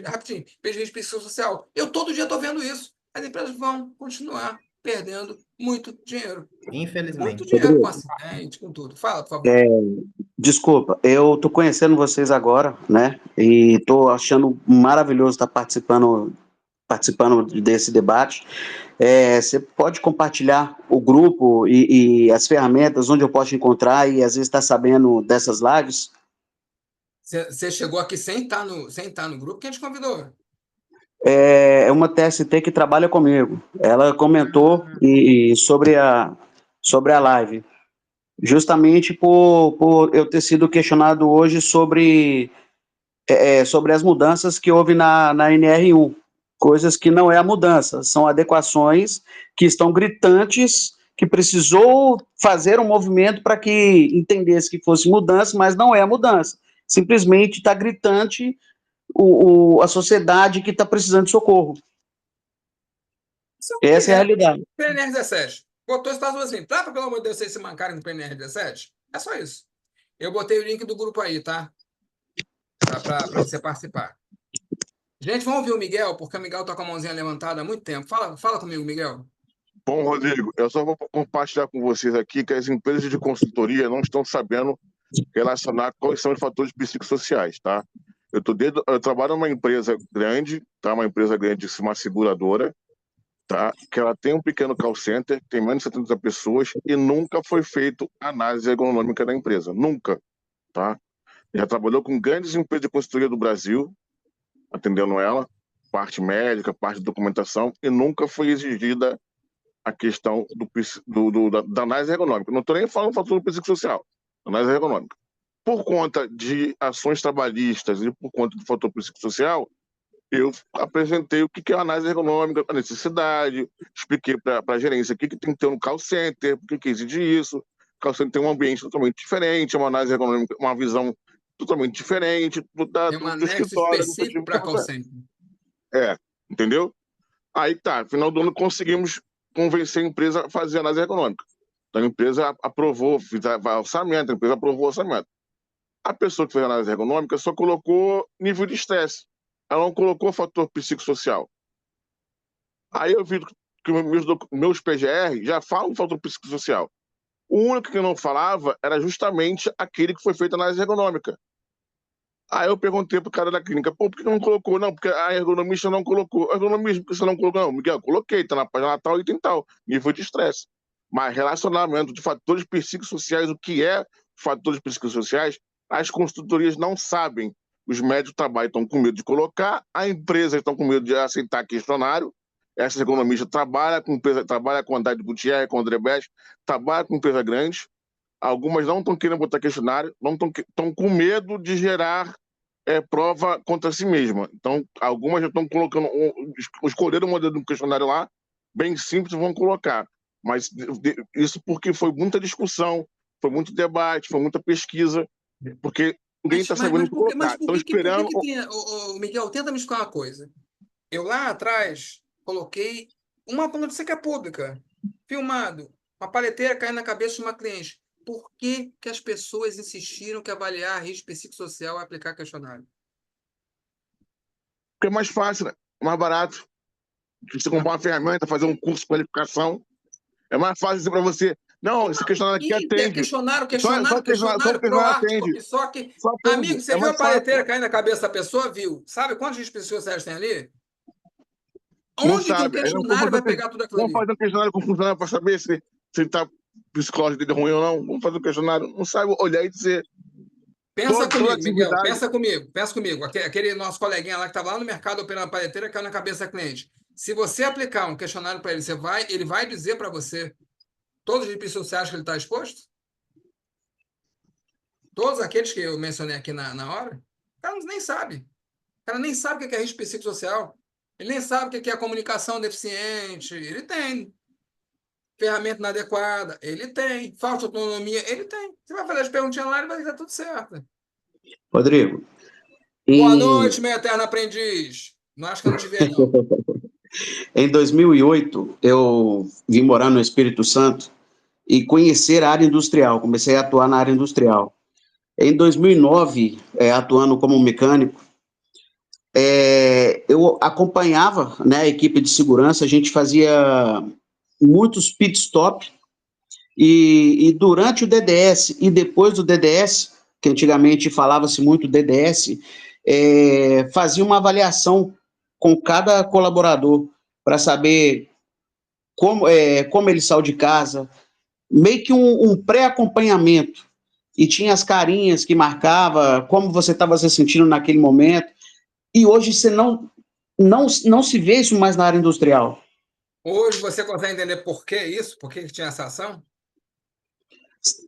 rapidinho, vejo risco psicossocial. Eu todo dia estou vendo isso. As empresas vão continuar perdendo muito dinheiro. Muito Infelizmente. dinheiro com Rodrigo, acidente, com tudo. Fala, por favor. é, desculpa, eu tô conhecendo vocês agora, né? E tô achando maravilhoso estar participando desse debate. Você pode compartilhar o grupo e as ferramentas onde eu posso encontrar e às vezes estar sabendo dessas lives? Você chegou aqui sem estar no grupo, quem te convidou? É uma TST que trabalha comigo. Ela comentou sobre a live, justamente por eu ter sido questionado hoje sobre as mudanças que houve na NR1, coisas que não é a mudança, são adequações que estão gritantes, que precisou fazer um movimento para que entendesse que fosse mudança, mas não é a mudança. Simplesmente está gritante a sociedade que está precisando de socorro. Isso é um Essa é a realidade. PNR 17. Botou esse caso assim, tá, pelo amor de Deus, vocês se mancarem no PNR 17? É só isso. Eu botei o link do grupo aí, tá? Para você participar. Gente, vamos ouvir o Miguel, porque o Miguel tá com a mãozinha levantada há muito tempo. Fala comigo, Miguel. Bom, Rodrigo, eu só vou compartilhar com vocês aqui que as empresas de consultoria não estão sabendo relacionar quais são os fatores psicossociais, tá? Eu trabalho numa empresa grande, tá? Uma empresa grande, uma seguradora, tá? Que ela tem um pequeno call center, tem menos de 70 pessoas e nunca foi feito análise ergonômica da empresa, nunca, tá? Já trabalhou com grandes empresas de consultoria do Brasil, atendendo ela, parte médica, parte de documentação, e nunca foi exigida a questão da análise ergonômica. Não estou nem falando do fator psicossocial, análise ergonômica. por conta de ações trabalhistas e por conta do fator psicossocial, eu apresentei o que é a análise ergonômica, a necessidade, expliquei para a gerência o que tem que ter no call center, por que exige isso. O call center tem um ambiente totalmente diferente, uma análise ergonômica, uma visão totalmente diferente do Tem um do anexo escritório. específico para call center. Entendeu? Aí tá, no final do ano conseguimos convencer a empresa a fazer análise ergonômica. Então a empresa aprovou, fez orçamento, a empresa aprovou o orçamento. A pessoa que fez a análise ergonômica só colocou nível de estresse. Ela não colocou fator psicossocial. Aí eu vi que meus PGR já falam fator psicossocial. O único que não falava era justamente aquele que foi feito a análise ergonômica. Aí eu perguntei pro cara da clínica, por que não colocou? Não, porque a ergonomista não colocou. A ergonomista, por que você não colocou? Não, Miguel, coloquei, tá na página tal, item tal, nível de estresse. Mas relacionamento de fatores psicossociais, o que é fatores psicossociais, as consultorias não sabem. Os médicos do trabalho estão com medo de colocar, a empresa está com medo de aceitar questionário. Essa economista trabalha com Andrade Gutierrez, com André Bess, trabalha com empresa grande. Algumas não estão querendo botar questionário, não estão com medo de gerar prova contra si mesma. Então, algumas já estão colocando, escolheram o modelo do questionário lá, bem simples, vão colocar. Mas isso porque foi muita discussão, foi muito debate, foi muita pesquisa, porque ninguém está sabendo colocar. Estão esperando. Miguel, tenta me explicar uma coisa. Eu lá atrás coloquei uma notícia que é pública, filmado, uma paleteira caindo na cabeça de uma cliente. Por que as pessoas insistiram que avaliar risco psicossocial é aplicar questionário? Porque é mais fácil, né? Mais barato. Você comprar uma ferramenta, fazer um curso de qualificação, é mais fácil dizer para você, não, esse questionário aqui atende. Questionário atende. Só que, amigo, você viu a paleteira caindo na cabeça da pessoa? Viu? Sabe quantos riscos psicossociais tem ali? Onde que um questionário vai pegar tudo aquilo ali? Vamos fazer um questionário com o funcionário para saber se ele está psicológico dele ruim ou não. Vamos fazer um questionário. Não sabe olhar e dizer. Pensa comigo, Miguel. Pensa comigo. Aquele nosso coleguinha lá que estava lá no mercado operando a paleteira caiu na cabeça da cliente. Se você aplicar um questionário para ele, ele vai dizer para você todos os riscos sociais que ele está exposto? Todos aqueles que eu mencionei aqui na hora? O cara nem sabe. O cara nem sabe o que é risco psicossocial. Ele nem sabe o que é comunicação deficiente. Ele tem. Ferramenta inadequada. Ele tem. Falta de autonomia. Ele tem. Você vai fazer as perguntinhas lá e vai dar tudo certo. Rodrigo. Boa noite, meu eterno aprendiz. Não acho que eu não te vi, não. Em 2008, eu vim morar no Espírito Santo e conhecer a área industrial. Comecei a atuar na área industrial. Em 2009, atuando como mecânico, eu acompanhava, né, a equipe de segurança, a gente fazia muitos pit stop e durante o DDS e depois do DDS, que antigamente falava-se muito DDS, fazia uma avaliação com cada colaborador para saber como ele saiu de casa, meio que um pré-acompanhamento, e tinha as carinhas que marcava como você estava se sentindo naquele momento, e hoje você não se vê isso mais na área industrial. Hoje você consegue entender por que isso? Por que tinha essa ação?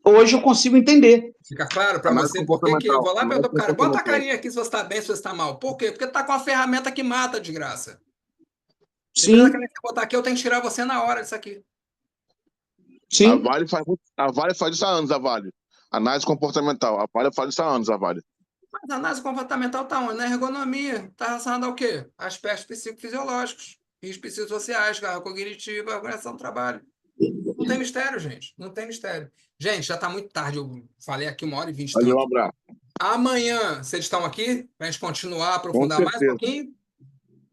Hoje eu consigo entender. Fica claro para você por que eu vou lá e pergunto pro cara, bota a carinha aqui se você está bem, se você está mal. Por quê? Porque tá com a ferramenta que mata, desgraça. Sim. Se você botar aqui, eu tenho que tirar você na hora disso aqui. Sim. A Vale faz isso há anos, a Vale. Análise comportamental. A Vale faz isso há anos, a Vale. Mas a análise comportamental está onde? Na ergonomia. Está relacionada ao quê? Aspectos psicofisiológicos, riscos psicossociais, carga cognitiva, organização do trabalho. Não tem mistério, gente. Não tem mistério. Gente, já está muito tarde. Eu falei aqui 1h20. Valeu, um abraço. Amanhã, vocês estão aqui para a gente continuar, aprofundar mais um pouquinho?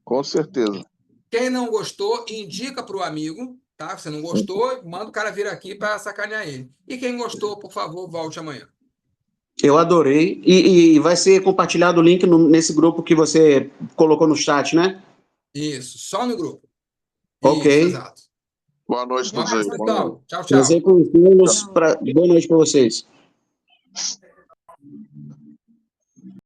Com certeza. Quem não gostou, indica para o amigo, tá? Se não gostou, manda o cara vir aqui para sacanear ele. E quem gostou, por favor, volte amanhã. Eu adorei. E vai ser compartilhado o link nesse grupo que você colocou no chat, né? Isso, só no grupo. Ok. Isso, exato. Boa noite a todos aí. Tchau, tchau. Boa noite para vocês.